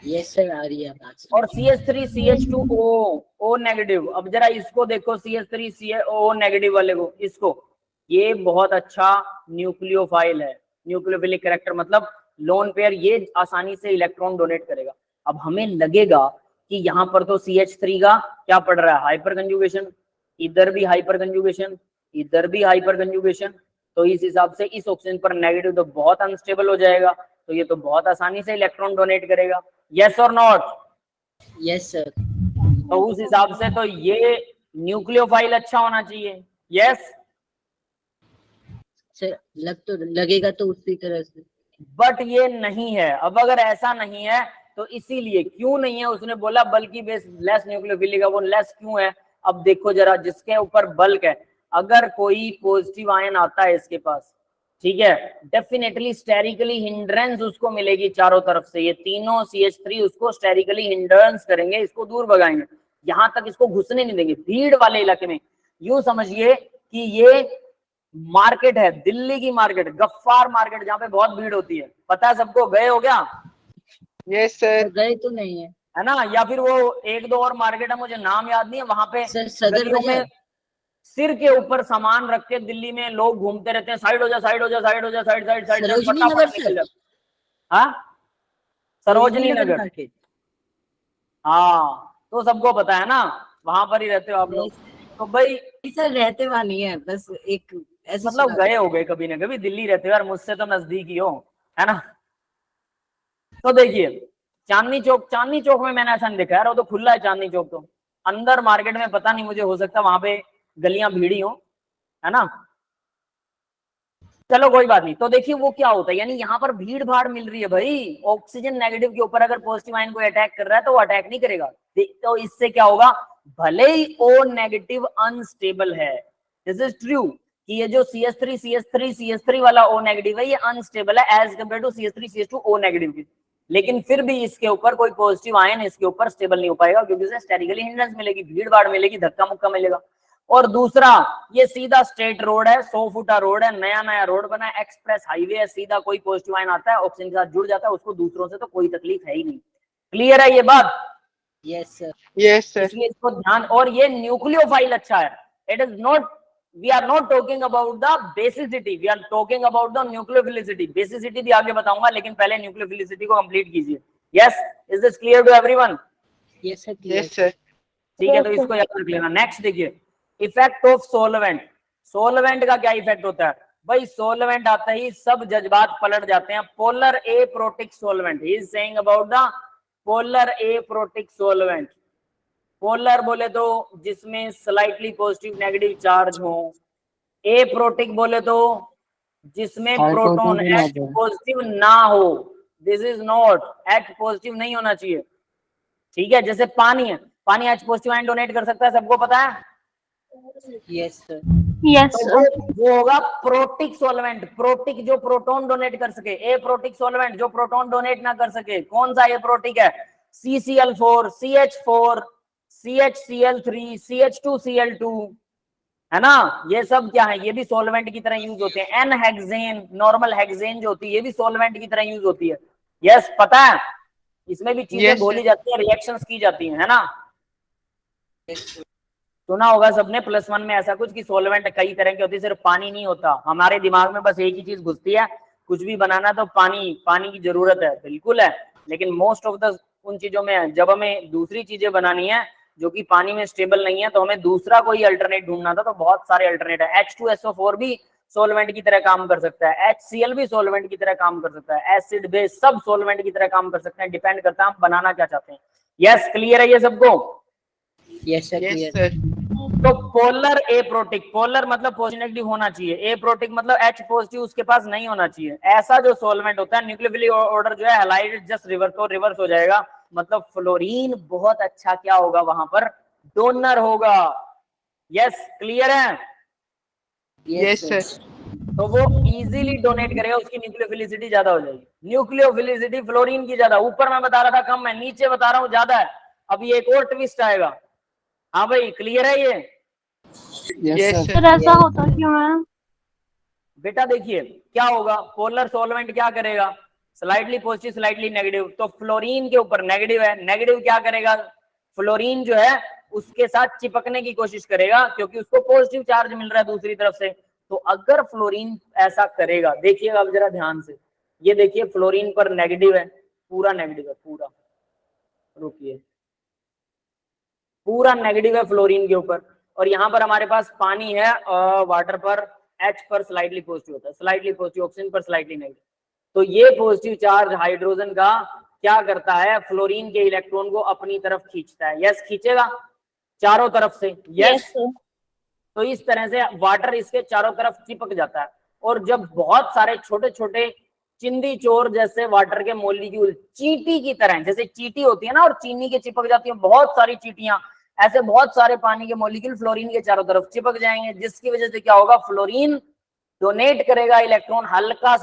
यस सर आ रही है बात। और CH3CH2O नेगेटिव, अब जरा इसको देखो, CH3CO नेगेटिव वाले को, इसको, ये बहुत अच्छा न्यूक्लियोफाइल है, न्यूक्लियोफिलिक कैरेक्टर मतलब लोन पेयर, ये आसानी से इलेक्ट्रॉन डोनेट करेगा। अब हमें लगेगा कि यहाँ पर तो CH3 का क्या पड़ रहा है, हाइपर कंजुगेशन, इधर भी हाइपर कंजुगेशन, इधर भी हाइपर कंजुगेशन, तो इस हिसाब से इस ऑक्सीजन पर नेगेटिव तो बहुत अनस्टेबल हो जाएगा, तो ये तो बहुत आसानी से इलेक्ट्रॉन डोनेट करेगा। यस और नॉट? Yes sir. तो उस हिसाब से तो ये न्यूक्लियोफाइल अच्छा होना चाहिए। यस सर लग तो लगेगा तो उसी तरह से, बट ये नहीं है। अब अगर ऐसा नहीं है तो इसीलिए, क्यों नहीं है उसने बोला बल्कि बेस लेस न्यूक्लियोफिलिक है, वो लेस क्यों है? अब देखो जरा, जिसके ऊपर बल्क है, अगर कोई पॉजिटिव आयन आता है इसके पास, ठीक है, डेफिनेटली स्टेरिकली हिंड्रेंस उसको मिलेगी चारों तरफ से। ये तीनों CH3 उसको स्टेरिकली हिंड्रेंस करेंगे, इसको दूर भगाएंगे, यहां तक इसको घुसने नहीं देंगे। भीड़ वाले इलाके में यूं समझिए कि ये मार्केट है, दिल्ली की मार्केट, गफ्फार मार्केट, जहां पे बहुत भीड़ होती है। पता है सबको? गए हो क्या? Yes sir. गए तो नहीं है ना? या फिर वो एक दो और मार्केट है, मुझे नाम याद नहीं है, वहां पे सर, सदर गलियों में बाजार। सिर के ऊपर सामान रख के दिल्ली में लोग घूमते रहते हैं, साइड हो जा, साइड हो जा, साइड हो जा, साइड साइड साइड, सरोजनी फटाफट नगर निकल सर। जा। हाँ, सरोजनी नगर, मार्केट। हाँ, तो सबको पता है ना, वहां पर ही रहते हो आप लोग। तो भाई सर रहते वहां नहीं है, बस एक ऐसे मतलब सुना गए हो गए कभी ना कभी, दिल्ली रहते हो यार, मुझसे तो नजदीक ही हो, है ना। तो देखिए चांदनी चौक में मैंने ऐसा नहीं देखा यार, वो तो खुला है चांदनी चौक, तो अंदर मार्केट में पता नहीं, मुझे हो सकता वहां पे गलियां भीड़ी हो, है ना। चलो कोई बात नहीं। तो देखिए वो क्या होता है, यानी यहाँ पर भीड़ भाड़ मिल रही है भाई, ऑक्सीजन नेगेटिव के ऊपर अगर पॉजिटिव आयन को अटैक कर रहा है तो वो अटैक नहीं करेगा। तो इससे क्या होगा, भले ही O नेगेटिव अनस्टेबल है, दिस इज ट्रू कि ये जो CH3 वाला O नेगेटिव है ये अनस्टेबल है as compare to CH3 O negative की, लेकिन फिर भी इसके ऊपर कोई पॉजिटिव आयन इसके ऊपर स्टेबल नहीं हो पाएगा, क्योंकि उसे स्टेरिकली हिंड्रेंस मिलेगी, भीड़ भाड़ मिलेगी, धक्का मुक्का मिलेगा। और दूसरा, ये सीधा स्ट्रेट रोड है, 100 फुटा रोड है, नया रोड बना है, एक्सप्रेस हाईवे है, सीधा कोई पॉजिटिव आयन आता है ऑक्सीजन के साथ जुड़ जाता है, उसको दूसरों से तो कोई तकलीफ है ही नहीं। क्लियर है ये बात? Yes sir. Yes sir. इसलिए इसको ध्यान, और ये न्यूक्लियोफाइल अच्छा है। It is not, we are not talking about the basicity, we are talking about the nucleophilicity. Basicity भी आगे बताऊंगा, लेकिन पहले न्यूक्लियोफिलिसिटी को कंप्लीट कीजिए। Yes, is this clear to everyone? Yes sir. Yes sir. ठीक है, तो इसको याद रख लेना। नेक्स्ट देखिए, इफेक्ट ऑफ सोलवेंट। सोलवेंट का क्या इफेक्ट होता है भाई? सोलवेंट आते ही सब जज्बात पलट जाते हैं। Polar aprotic solvent, he is saying about the polar aprotic solvent. Polar बोले तो जिसमें स्लाइटली पॉजिटिव नेगेटिव चार्ज हो, एप्रोटिक बोले तो जिसमें प्रोटॉन H पॉजिटिव ना हो। This is not, H positive नहीं होना चाहिए, ठीक है। जैसे पानी है, पानी H पॉजिटिव आयन डोनेट कर सकता है, सबको पता है। Yes sir. Yes, तो sir. वो होगा प्रोटिक सोलवेंट। प्रोटिक जो प्रोटॉन डोनेट कर सके, एप्रोटिक सोलवेंट जो प्रोटॉन डोनेट ना कर सके। कौन सा एप्रोटिक है? CCl4, CH4, CHCl3, CH2Cl2, है ना। ये सब क्या है? ये भी सोलवेंट की तरह यूज होते हैं। N-हेक्सेन, नॉर्मल हेक्सेन जो होती है, ये भी सोलवेंट की तरह यूज होती है। यस, पता है, इसमें भी चीजें Yes, बोली sir. जाती है, रिएक्शंस की जाती है ना। सुना होगा सबने +1 में ऐसा कुछ कि सोलवेंट कई तरह के होते हैं, सिर्फ पानी नहीं होता। हमारे दिमाग में बस एक ही चीज घुसती है, कुछ भी बनाना तो पानी की जरूरत है, बिल्कुल है। लेकिन मोस्ट ऑफ द उन चीजों में जब हमें दूसरी चीजें बनानी है जो कि पानी में स्टेबल नहीं है, तो हमें दूसरा कोई अल्टरनेट ढूंढना था। तो बहुत सारे अल्टरनेट है। H2SO4 भी सोलवेंट की तरह काम कर सकता है, HCl भी सोलवेंट की तरह काम कर सकता है, एसिड बेस सब सोलवेंट की तरह काम कर सकते हैं। डिपेंड करता है हम बनाना क्या चाहते हैं। यस, क्लियर है ये सबको? Yes sir, Yes, clear. sir. तो पोलर एप्रोटिक, पोलर मतलब पॉजिटिव नेगेटिव होना चाहिए, एप्रोटिक मतलब H पॉजिटिव उसके पास नहीं होना चाहिए। ऐसा जो सोलवेंट होता है, न्यूक्लियोफिलिक ऑर्डर जो है हैलाइड जस्ट रिवर्स, तो रिवर्स हो जाएगा। मतलब फ्लोरीन बहुत अच्छा क्या होगा वहां पर? डोनर होगा। यस, क्लियर है? Yes, sir. तो वो इजीली डोनेट करेगा, उसकी न्यूक्लियोफिलिसिटी ज्यादा हो जाएगी। न्यूक्लियोफिलिसिटी फ्लोरीन की ज्यादा, ऊपर मैं बता रहा था कम है, नीचे बता रहा हूं ज्यादा है। अब ये एक और ट्विस्ट आएगा। हाँ भाई, क्लियर है ये? Yes, sir. सर ऐसा होता क्यों है? बेटा देखिए क्या होगा, पोलर सॉल्वेंट क्या करेगा? स्लाइटली पॉजिटिव स्लाइटली नेगेटिव, तो फ्लोरीन के ऊपर नेगेटिव है, नेगेटिव क्या करेगा? फ्लोरीन जो है उसके साथ चिपकने की कोशिश करेगा, क्योंकि उसको पॉजिटिव चार्ज मिल रहा है दूसरी तरफ से। तो अगर फ्लोरीन ऐसा करेगा, देखिएगा अब जरा ध्यान से, ये देखिए फ्लोरीन पर नेगेटिव है, पूरा नेगेटिव है, पूरा, रुकिए, पूरा नेगेटिव है फ्लोरीन के ऊपर। और यहाँ पर हमारे पास पानी है, वाटर पर H पर स्लाइटली पॉजिटिव होता है, स्लाइटली पॉजिटिव, ऑक्सीजन पर स्लाइटली नेगेटिव। तो ये पॉजिटिव चार्ज हाइड्रोजन का क्या करता है? फ्लोरीन के इलेक्ट्रॉन को अपनी तरफ खींचता है। यस, खींचेगा चारों तरफ से। यस, तो इस तरह से वाटर इसके चारों तरफ चिपक जाता है। और जब बहुत सारे छोटे छोटे चिंदी चोर जैसे वाटर के मॉलिक्यूल चींटी की तरह, जैसे चींटी होती है ना और चीनी के चिपक जाती है बहुत सारी चींटियां, ऐसे बहुत सारे पानी के मॉलिक्यूल फ्लोरीन के चारों तरफ चिपक जाएंगे, जिसकी वजह से क्या होगा? फ्लोरीन डोनेट करेगा इलेक्ट्रॉन, हल्का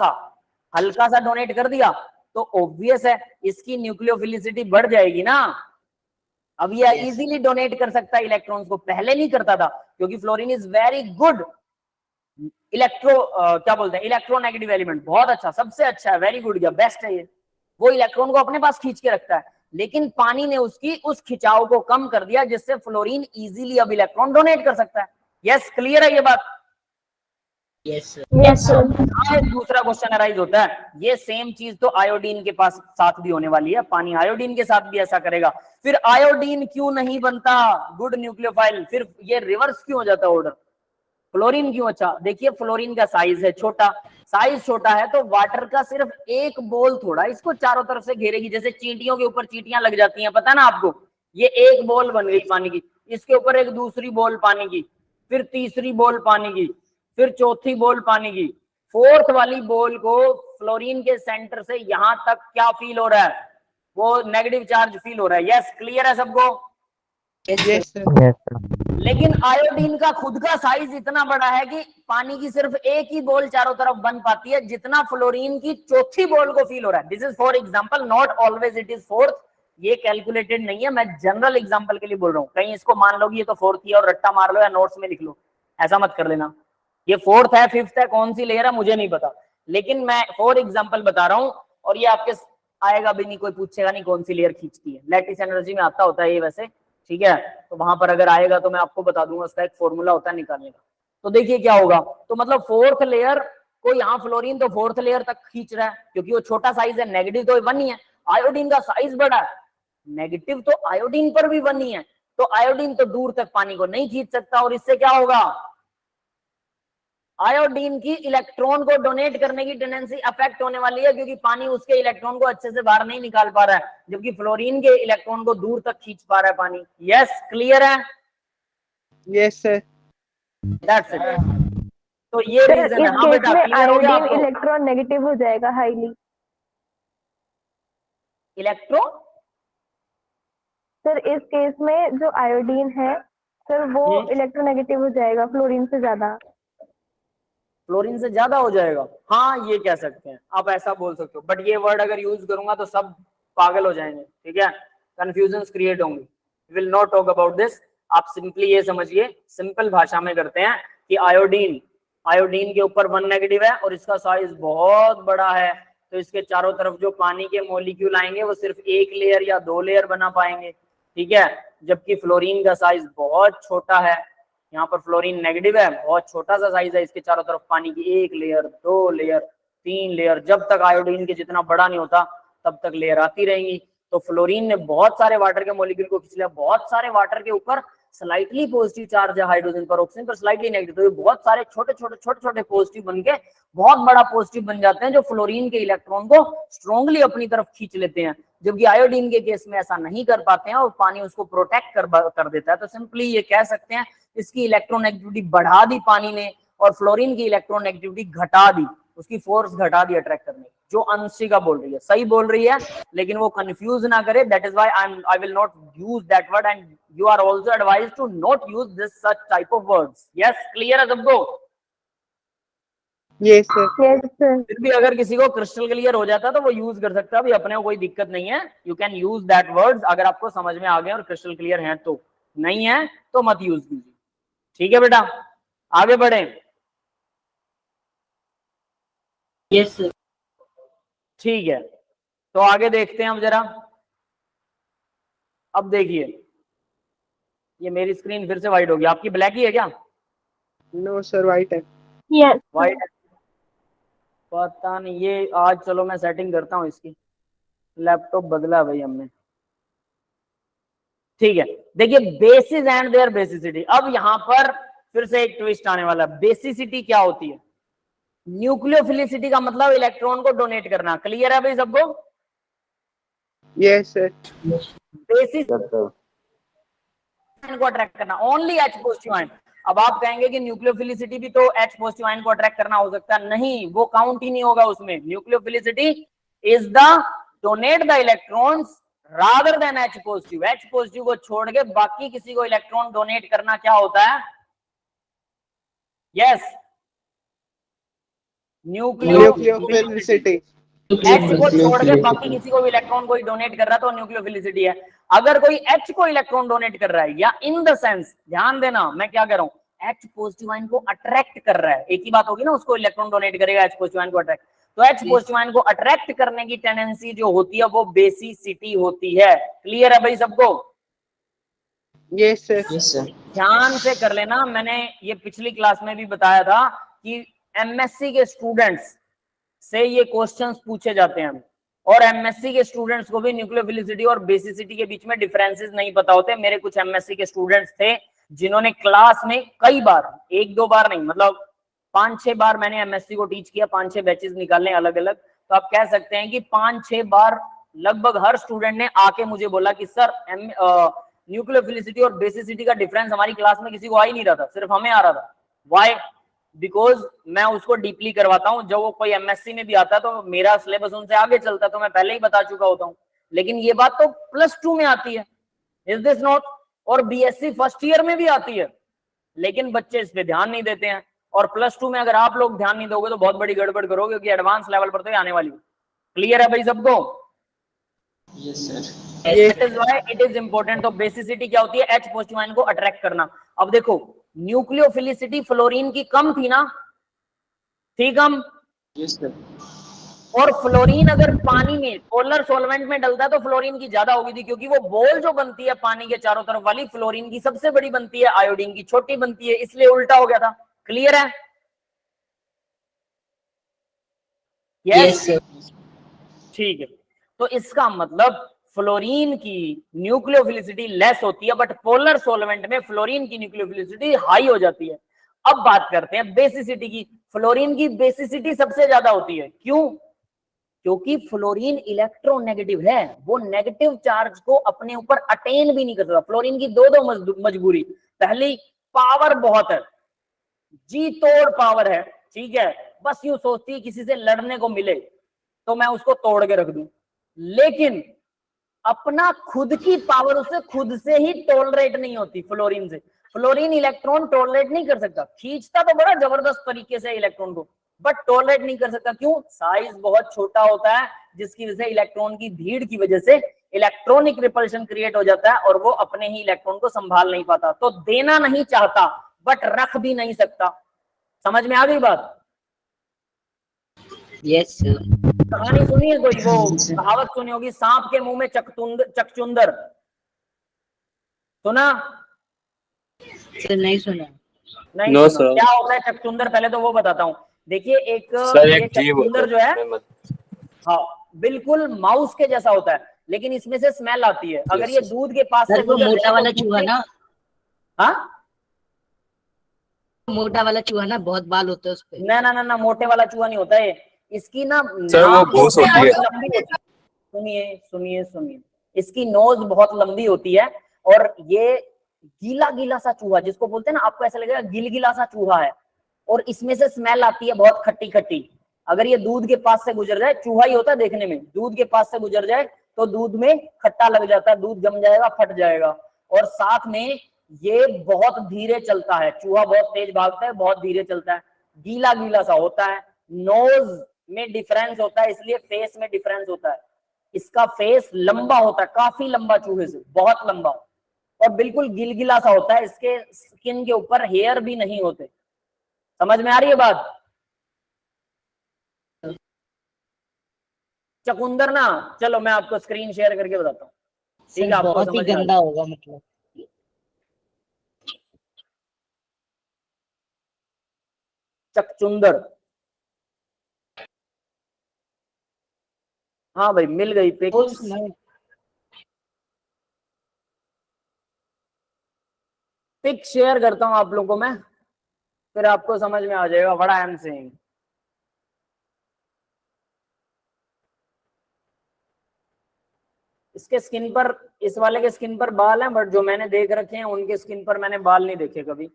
सा डोनेट कर दिया, तो ऑब्वियस है इसकी न्यूक्लियोफिलिसिटी बढ़ जाएगी ना। अब ये इजीली डोनेट कर सकता है इलेक्ट्रॉन्स को, पहले नहीं करता था, क्योंकि फ्लोरीन इज वेरी गुड क्या बोलते हैं, इलेक्ट्रोनेगेटिव एलिमेंट, बहुत अच्छा, सबसे अच्छा है, वेरी गुड, या बेस्ट है ये। वो इलेक्ट्रॉन को अपने पास खींच के रखता है, लेकिन पानी ने उसकी उस खिंचाव को कम कर दिया, जिससे फ्लोरीन इजीली अब इलेक्ट्रॉन डोनेट कर सकता है। यस, क्लियर है ये बात? Yes sir. Yes, sir. दूसरा क्वेश्चन अराइज होता है, ये सेम चीज तो आयोडीन के पास साथ भी होने वाली है, पानी आयोडीन के साथ भी ऐसा करेगा। फिर आयोडीन क्यों नहीं बनता गुड न्यूक्लियोफाइल? फिर ये रिवर्स क्यों हो जाता है ऑर्डर? फ्लोरीन क्यों? अच्छा देखिए, फ्लोरीन का साइज है छोटा, साइज छोटा है तो वाटर का सिर्फ एक बॉल थोड़ा इसको चारों तरफ से घेरेगी, जैसे चींटियों के ऊपर चींटियां लग जाती हैं, पता ना आपको, ये एक बॉल बन गई पानी की, इसके ऊपर एक दूसरी बॉल पानी की, फिर तीसरी बॉल पानी की, फिर चौथी बॉल पानी की, फोर्थ वाली बॉल को फ्लोरीन के सेंटर से यहां तक क्या फील हो रहा है? वो नेगेटिव चार्ज फील हो रहा है। यस, क्लियर है सबको? Yes, sir. Yes, sir. लेकिन आयोडीन का खुद का साइज इतना बड़ा है कि पानी की सिर्फ एक ही बॉल चारों तरफ बन पाती है, जितना फ्लोरीन की चौथी बॉल को फील हो रहा है। This is for example, not always it is fourth, ये कैलकुलेटेड नहीं है, मैं जनरल एग्जांपल के लिए बोल रहा हूँ। कहीं इसको मान लो कि ये तो फोर्थ ही है और रट्टा मार लो या नोट्स में लिख लो, ऐसा मत कर लेना। ये फोर्थ है, फिफ्थ है, कौन सी लेयर है मुझे नहीं पता, लेकिन मैं फॉर एग्जाम्पल बता रहा हूँ। और ये आपके आएगा भी नहीं, कोई पूछेगा नहीं कौन सी लेयर खींचती है, लैटिस एनर्जी में आता होता है ये वैसे, ठीक है। तो वहां पर अगर आएगा तो मैं आपको बता दूंगा, उसका एक फॉर्मूला होता है निकालने का। तो देखिए क्या होगा, तो मतलब फोर्थ लेयर को यहाँ फ्लोरीन तो फोर्थ लेयर तक खींच रहा है, क्योंकि वो छोटा साइज है, नेगेटिव तो वन ही है, आयोडीन का साइज बड़ा है, नेगेटिव तो आयोडीन पर भी वन ही है, तो आयोडीन तो दूर तक पानी को नहीं खींच सकता, और इससे क्या होगा, आयोडीन की इलेक्ट्रॉन को डोनेट करने की टेंडेंसी अफेक्ट होने वाली है, क्योंकि पानी उसके इलेक्ट्रॉन को अच्छे से बाहर नहीं निकाल पा रहा है, जबकि फ्लोरीन के इलेक्ट्रॉन को दूर तक खींच पा रहा है पानी। यस, क्लियर है? Yes sir. That's it. तो ये रीजन है। हाँ बेटा, क्लियर हो गया आपको? इलेक्ट्रॉन नेगेटिव हो जाएगा हाईली। इलेक्ट्रॉन सर इस केस में जो आयोडीन है सर वो इलेक्ट्रोनेगेटिव हो जाएगा फ्लोरीन से ज्यादा। फ्लोरीन से ज्यादा हो जाएगा, हाँ ये कह सकते हैं, आप ऐसा बोल सकते हो, बट ये वर्ड अगर यूज करूंगा तो सब पागल हो जाएंगे, ठीक है, कंफ्यूजन क्रिएट होंगी। Will not talk about this. आप सिंपली ये समझिए, सिंपल भाषा में करते हैं कि आयोडीन के ऊपर 1 नेगेटिव है और इसका साइज बहुत बड़ा है, तो इसके चारों तरफ जो पानी के मॉलिक्यूल आएंगे वो सिर्फ 1 लेयर या 2 लेयर बना पाएंगे, ठीक है, जबकि फ्लोरीन का साइज बहुत छोटा है। यहाँ पर फ्लोरीन नेगेटिव है, बहुत छोटा सा साइज है, इसके चारों तरफ पानी की 1 लेयर, 2 लेयर, 3 लेयर, जब तक आयोडीन के जितना बड़ा नहीं होता तब तक लेयर आती रहेंगी। तो फ्लोरीन ने बहुत सारे वाटर के मॉलिक्यूल को खींच लिया, बहुत सारे वाटर के ऊपर स्लाइटली पॉजिटिव चार्ज है हाइड्रोजन पर, ऑक्सीजन पर स्लाइटली नेगेटिव, तो ये बहुत सारे छोटे छोटे पॉजिटिव बन के बहुत बड़ा पॉजिटिव बन जाते हैं, जो फ्लोरीन के इलेक्ट्रॉन को स्ट्रांगली अपनी तरफ खींच लेते हैं, जबकि आयोडीन के केस में ऐसा नहीं कर पाते हैं और पानी उसको प्रोटेक्ट कर देता है। तो सिंपली ये कह सकते हैं इसकी इलेक्ट्रॉन एक्टिविटी बढ़ा दी पानी ने, और फ्लोरीन की इलेक्ट्रॉन एक्टिविटी घटा दी, उसकी फोर्स घटा दी अट्रैक्ट करने की। जो अंशिका बोल रही है सही बोल रही है, लेकिन वो कंफ्यूज ना करे, that is why I will not use that word, and you are also advised to not use this such type of words. Yes, clear है सबको? Yes sir. फिर भी अगर किसी को क्रिस्टल क्लियर हो जाता है तो वो यूज कर सकता है, अभी अपने को कोई दिक्कत नहीं है, you can use that words अगर आपको समझ में आ गए और क्रिस्टल क्लियर है, तो नहीं है तो मत यूज कीजिए, ठीक है बेटा? आगे बढ़े। Yes sir. ठीक है, तो आगे देखते हैं अब जरा। अब देखिए, ये मेरी स्क्रीन फिर से व्हाइट हो गई, आपकी ब्लैक ही है क्या? नो सर, व्हाइट है। यस व्हाइट है, पता नहीं, ये आज चलो मैं सेटिंग करता हूँ इसकी, लैपटॉप बदला है भाई हमने। ठीक है, देखिए बेसिस एंड देयर बेसिसिटी। अब यहां पर फिर से एक ट्विस्ट आने वाला है। बेसिसिटी क्या होती है? न्यूक्लियोफिलिसिटी का मतलब इलेक्ट्रॉन को डोनेट करना। क्लियर है भाई सबको? Yes sir. बेसिस को अट्रैक्ट करना, ओनली H पॉजिटिव आयन। अब आप कहेंगे कि न्यूक्लियोफिलिसिटी भी तो H पॉजिटिव आयन को अट्रैक्ट करना हो सकता है, नहीं, वो काउंट ही नहीं होगा उसमें। Nucleophilicity is the donate the electrons rather than H positive. H positive को छोड़ के बाकी किसी को इलेक्ट्रॉन डोनेट करना क्या होता है? Yes, nucleophilicity. H को छोड़ के बाकी किसी को भी इलेक्ट्रॉन कोई डोनेट कर रहा है तो न्यूक्लियोफिलिसिटी है। अगर कोई H को इलेक्ट्रॉन डोनेट कर रहा है, या इन द सेंस, ध्यान देना मैं क्या कह रहा हूं, H पॉजिटिव आयन को अट्रैक्ट कर रहा है, एक ही बात होगी ना, उसको इलेक्ट्रॉन डोनेट करेगा, H पॉजिटिव आयन को अट्रैक्ट, तो H पॉजिटिव आयन को अट्रैक्ट करने की टेंडेंसी जो होती है वो बेसिसिटी होती है। क्लियर है भाई सबको? Yes sir. ध्यान से कर लेना, मैंने ये पिछली क्लास में भी बताया था कि एमएससी के स्टूडेंट्स से ये क्वेश्चंस पूछे जाते हैं, और एमएससी के स्टूडेंट्स को भी न्यूक्लियोफिलिसिटी और बेसिसिटी के बीच में डिफरेंसेस नहीं पता होते। मेरे कुछ एमएससी के स्टूडेंट्स थे जिन्होंने क्लास में कई बार, 1-2 बार नहीं, मतलब 5-6 बार मैंने एमएससी को टीच किया, 5-6 बैचेस निकालने अलग अलग, तो आप कह सकते हैं कि 5-6 बार लगभग हर स्टूडेंट ने आके मुझे बोला कि सर न्यूक्लियोफिलिसिटी और बेसिसिटी का डिफरेंस हमारी क्लास में किसी को आ ही नहीं रहा था, सिर्फ हमें आ रहा था। व्हाई? बिकॉज मैं उसको डीपली करवाता हूं, जब वो कोई एमएससी में भी आता है तो मेरा सिलेबस उनसे आगे चलता है, तो मैं पहले ही बता चुका होता हूं। लेकिन ये बात तो +2 में आती है, इज दिस नॉट? और बीएससी फर्स्ट ईयर में भी आती है, लेकिन बच्चे इस पे ध्यान नहीं देते हैं। और +2 में अगर आप लोग ध्यान नहीं दोगे तो बहुत बड़ी गड़बड़ करोगे, क्योंकि एडवांस लेवल पर तो आने वाली है। क्लियर है भाई सबको? Yes sir. That is why it is important। तो बेसिसिटी क्या होती है? H पॉजिटिव आयन को अट्रैक्ट करना। अब देखो, न्यूक्लियोफिलिसिटी फ्लोरीन की कम थी ना, थी कम? Yes sir. और फ्लोरीन अगर पानी में पोलर सॉल्वेंट में डलता है तो फ्लोरीन की ज्यादा होगी थी, क्योंकि वो बॉल जो बनती है पानी के चारों तरफ वाली, फ्लोरीन की सबसे बड़ी बनती है, आयोडीन की छोटी बनती है, इसलिए उल्टा हो गया था। क्लियर है? यस, ठीक है। तो इसका मतलब फ्लोरीन की न्यूक्लियोफिलिसिटी लेस होती है, बट पोलर सॉल्वेंट में फ्लोरीन की न्यूक्लियोफिलिसिटी हाई हो जाती है। अब बात करते हैं बेसिसिटी की। फ्लोरीन की बेसिसिटी सबसे ज्यादा होती है, क्यों? क्योंकि फ्लोरीन इलेक्ट्रोनेगेटिव है, वो नेगेटिव चार्ज को अपने ऊपर अटेन भी नहीं कर सकता। फ्लोरीन की दो मजबूरी, पहली पावर बहुत है, जी तोड़ पावर है, ठीक है, बस यूं सोचती है किसी से लड़ने को मिले तो मैं उसको तोड़ के रख दूं, लेकिन अपना खुद की पावर उसे खुद से ही टॉलरेट नहीं होती फ्लोरीन से। फ्लोरीन इलेक्ट्रॉन टॉलरेट नहीं कर सकता, खींचता तो बड़ा जबरदस्त तरीके से इलेक्ट्रॉन को, बट टॉलरेट नहीं कर सकता। क्यों? साइज बहुत छोटा होता है, जिसकी वजह से इलेक्ट्रॉन की भीड़ की वजह से इलेक्ट्रॉनिक रिपल्शन क्रिएट हो जाता है और वो अपने ही इलेक्ट्रॉन को संभाल नहीं पाता। तो देना नहीं चाहता बट रख भी नहीं सकता। समझ में आ गई बात? Yes sir. कहानी सुनी है कोई, वो कहावत सुनी होगी, सांप के मुंह में चकचुंदर, सुना? सर नहीं सुना। नहीं नो सुना। सर। क्या होता है चकचुंदर? पहले तो वो बताता हूँ। देखिए एक सर ये एक जीव चकचुंदर जो है, हाँ बिल्कुल माउस के जैसा होता है, लेकिन इसमें से स्मेल आती है। अगर ये दूध के पास से सर वो गुजर मोटा जाए वाला तो चूहा ना, हाँ मोटा वाला चूहा ना, बहुत बाल होते हैं उस पे। ना मोटे वाला चूहा नहीं होता है। इसकी ना सर वो नाक घूस होती है। बहुत लंबी होती है। सुनिए, इसकी नोज बहुत लंबी होती है और ये गीला सा चूहा जिसको बोलते हैं ना, आपको ऐसा लगेगा गिलगिला सा चूहा है, और इसमें से स्मेल आती है बहुत खट्टी। अगर ये दूध के पास से गुजर जाए, चूहा ही होता है देखने में, दूध के पास से गुजर जाए तो दूध में खट्टा लग जाता है, दूध जम जाएगा, फट जाएगा। और साथ में ये बहुत धीरे चलता है, चूहा बहुत तेज भागता है, बहुत धीरे चलता है, गीला सा होता है। नोज में डिफरेंस होता है, इसलिए फेस में डिफरेंस होता है। इसका फेस लंबा होता है, काफी लंबा चूहे से, बहुत लंबा, और बिल्कुल गिलगिला सा होता है। इसके स्किन के ऊपर हेयर भी नहीं होते। समझ में आ रही है बात? चकुंदर ना, चलो मैं आपको स्क्रीन शेयर करके बताता हूँ, ठीक है? आपको बहुत ही समझ में आ गंदा होगा मतलब। चकचुंदर, हाँ भाई मिल गई पिक। पिक शेयर करता हूं आप लोगों को मैं, फिर आपको समझ में आ जाएगा व्हाट आई एम सेइंग। इसके स्किन पर, इस वाले के स्किन पर बाल हैं, बट जो मैंने देख रखे हैं उनके स्किन पर मैंने बाल नहीं देखे कभी।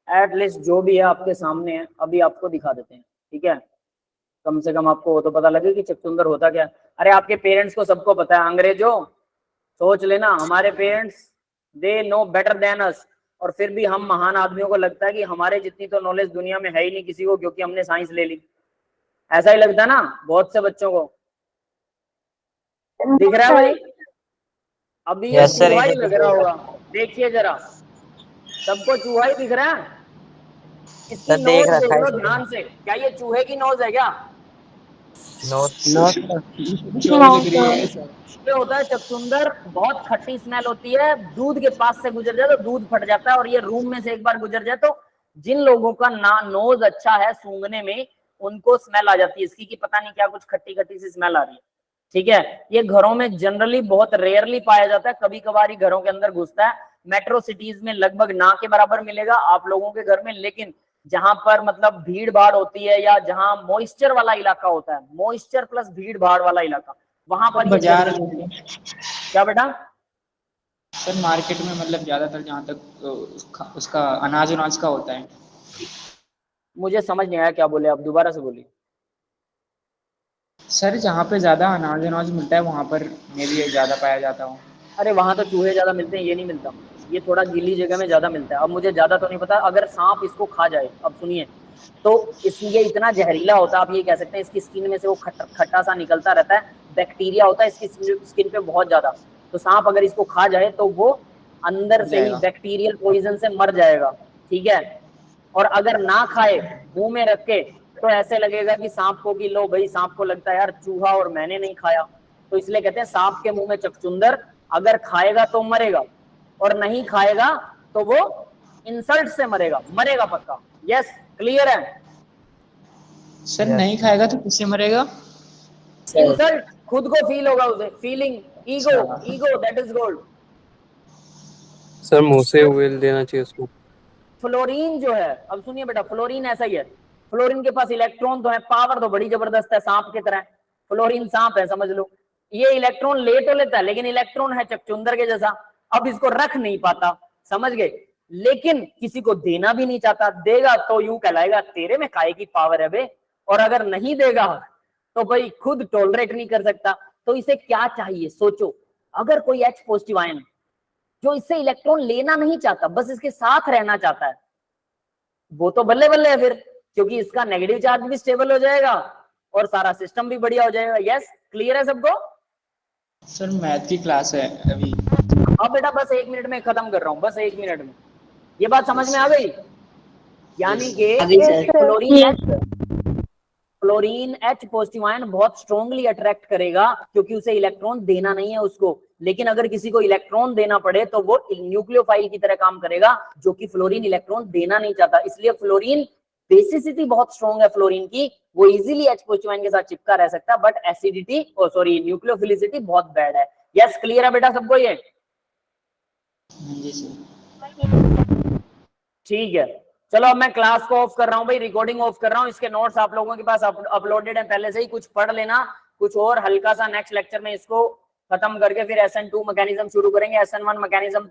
एटलीस्ट जो भी है आपके सामने है, अभी आपको दिखा देते हैं, ठीक है? कम से कम आपको वो तो पता लगे कि चकचुंदर होता क्या। अरे आपके पेरेंट्स को सबको पता है, अंग्रेजों सोच लेना, हमारे parents they know better than us, और फिर भी हम महान आदमियों को लगता है कि हमारे जितनी तो नॉलेज दुनिया में है ही नहीं किसी को, क्योंकि हमने साइंस ले ली। ऐसा ही लगता है ना बहुत से बच्चों को। दिख रहा है भाई? अभी ये चूहा ही लग रहा होगा, देखिए जरा, सबको चूहा ही दिख रहा है। इसकी नोज देख लो ध्यान से, क्या ये चूहे की नोज है क्या? ये होता है चकचुंदर, बहुत खट्टी स्मेल होती है, दूध के पास से गुजर जाए तो दूध फट जाता है, और ये रूम में से एक बार गुजर जाए तो जिन लोगों का ना नोज अच्छा है सूंघने में, उनको स्मेल आ जाती है इसकी कि पता नहीं क्या कुछ खट्टी सी स्मेल आ रही है, ठीक है? ये घरों में जनरली बहुत रेयरली पाया जाता है, कभी कभार ही घरों के अंदर घुसता है। मेट्रो सिटीज में लगभग ना के बराबर मिलेगा आप लोगों के घर में, लेकिन जहां पर मतलब भीड़ भाड़ होती है या जहां मॉइस्चर वाला इलाका होता है, मॉइस्चर प्लस भीड़ भाड़ वाला इलाका, वहां पर बाजार, क्या बेटा? सर मार्केट में मतलब ज्यादातर जहाँ तक उसका अनाज का होता है। मुझे समझ नहीं आया क्या बोले आप, दोबारा से बोलिए। सर जहाँ पे ज्यादा अनाज मिलता है वहाँ पर मैं भी ज्यादा पाया जाता हूँ। अरे वहां तो चूहे ज्यादा मिलते हैं, ये नहीं मिलता, ये थोड़ा गीली जगह में ज्यादा मिलता है। अब मुझे ज्यादा तो नहीं पता, अगर सांप इसको खा जाए, अब सुनिए, तो इसलिए इतना जहरीला होता है, आप ये कह सकते हैं इसकी स्किन में से वो खट्टा सा निकलता रहता है, बैक्टीरिया होता है इसकी स्किन पे बहुत ज्यादा। तो सांप अगर इसको खा जाए तो वो अंदर से ही बैक्टीरियल पॉइजन से मर जाएगा, ठीक है? और अगर ना खाए, मुंह में रख के, तो ऐसे लगेगा कि सांप को, कि लो भाई, सांप को लगता है यार चूहा और मैंने नहीं खाया, तो इसलिए कहते हैं सांप के मुंह में चकचुंदर, अगर खाएगा तो मरेगा, और नहीं खाएगा तो वो इंसल्ट से मरेगा पक्का। यस, क्लियर है? सर नहीं खाएगा तो किससे मरेगा? इंसल्ट, खुद को फील होगा उसे, feeling, ego, ego that is gold. Sir मुंह से व्हील देना चाहिए उसको। फ्लोरीन जो है, अब सुनिए बेटा, फ्लोरीन ऐसा ही है, फ्लोरीन के पास इलेक्ट्रॉन तो है, पावर तो बड़ी जबरदस्त है, सांप की तरह। फ्लोरीन सांप है, समझ लो। ये इलेक्ट्रॉन ले तो लेता है, लेकिन इलेक्ट्रॉन है चकचुंदर के जैसा, अब इसको रख नहीं पाता, समझ गए। लेकिन किसी को देना भी नहीं चाहता, देगा तो यूं कहलाएगा तेरे में काय की पावर है बे, और अगर नहीं देगा तो भाई खुद टॉलरेट नहीं कर सकता। तो इसे क्या चाहिए सोचो, अगर कोई H पॉजिटिव आयन जो इससे इलेक्ट्रॉन लेना नहीं चाहता, बस इसके साथ रहना चाहता है, वो तो बल्ले बल्ले है फिर, क्योंकि इसका नेगेटिव चार्ज भी स्टेबल हो जाएगा और सारा सिस्टम भी बढ़िया हो जाएगा। यस, क्लियर है सबको? सर मैथ की क्लास है अभी। अब बेटा बस 1 मिनट में खत्म कर रहा हूं, बस 1 मिनट में। ये बात समझ में आ गई? यानी कि फ्लोरीन H पॉजिटिव आयन बहुत स्ट्रांगली अट्रैक्ट करेगा, क्योंकि उसे इलेक्ट्रॉन देना नहीं है उसको। लेकिन अगर किसी को इलेक्ट्रॉन देना पड़े तो वो न्यूक्लियोफाइल की तरह काम करेगा, जो कि फ्लोरीन इलेक्ट्रॉन देना नहीं चाहता। इसलिए फ्लोरीन बेसिसिटी बहुत स्ट्रांग है फ्लोरीन की, वो इजीली H पॉजिटिव आयन के साथ चिपका रह सकता है, बट एसिडिटी सॉरी न्यूक्लियोफिलिसिटी बहुत बैड है। यस, क्लियर है बेटा सबको ये? जी सर। ठीक है, चलो अब मैं क्लास को ऑफ कर रहा हूं भाई, रिकॉर्डिंग ऑफ कर रहा हूं। इसके नोट्स आप लोगों के पास अपलोडेड है पहले से ही, कुछ पढ़ लेना, कुछ और हल्का सा नेक्स्ट लेक्चर में इसको खत्म करके फिर SN2 मैकेनिज्म शुरू करेंगे। SN1 mechanism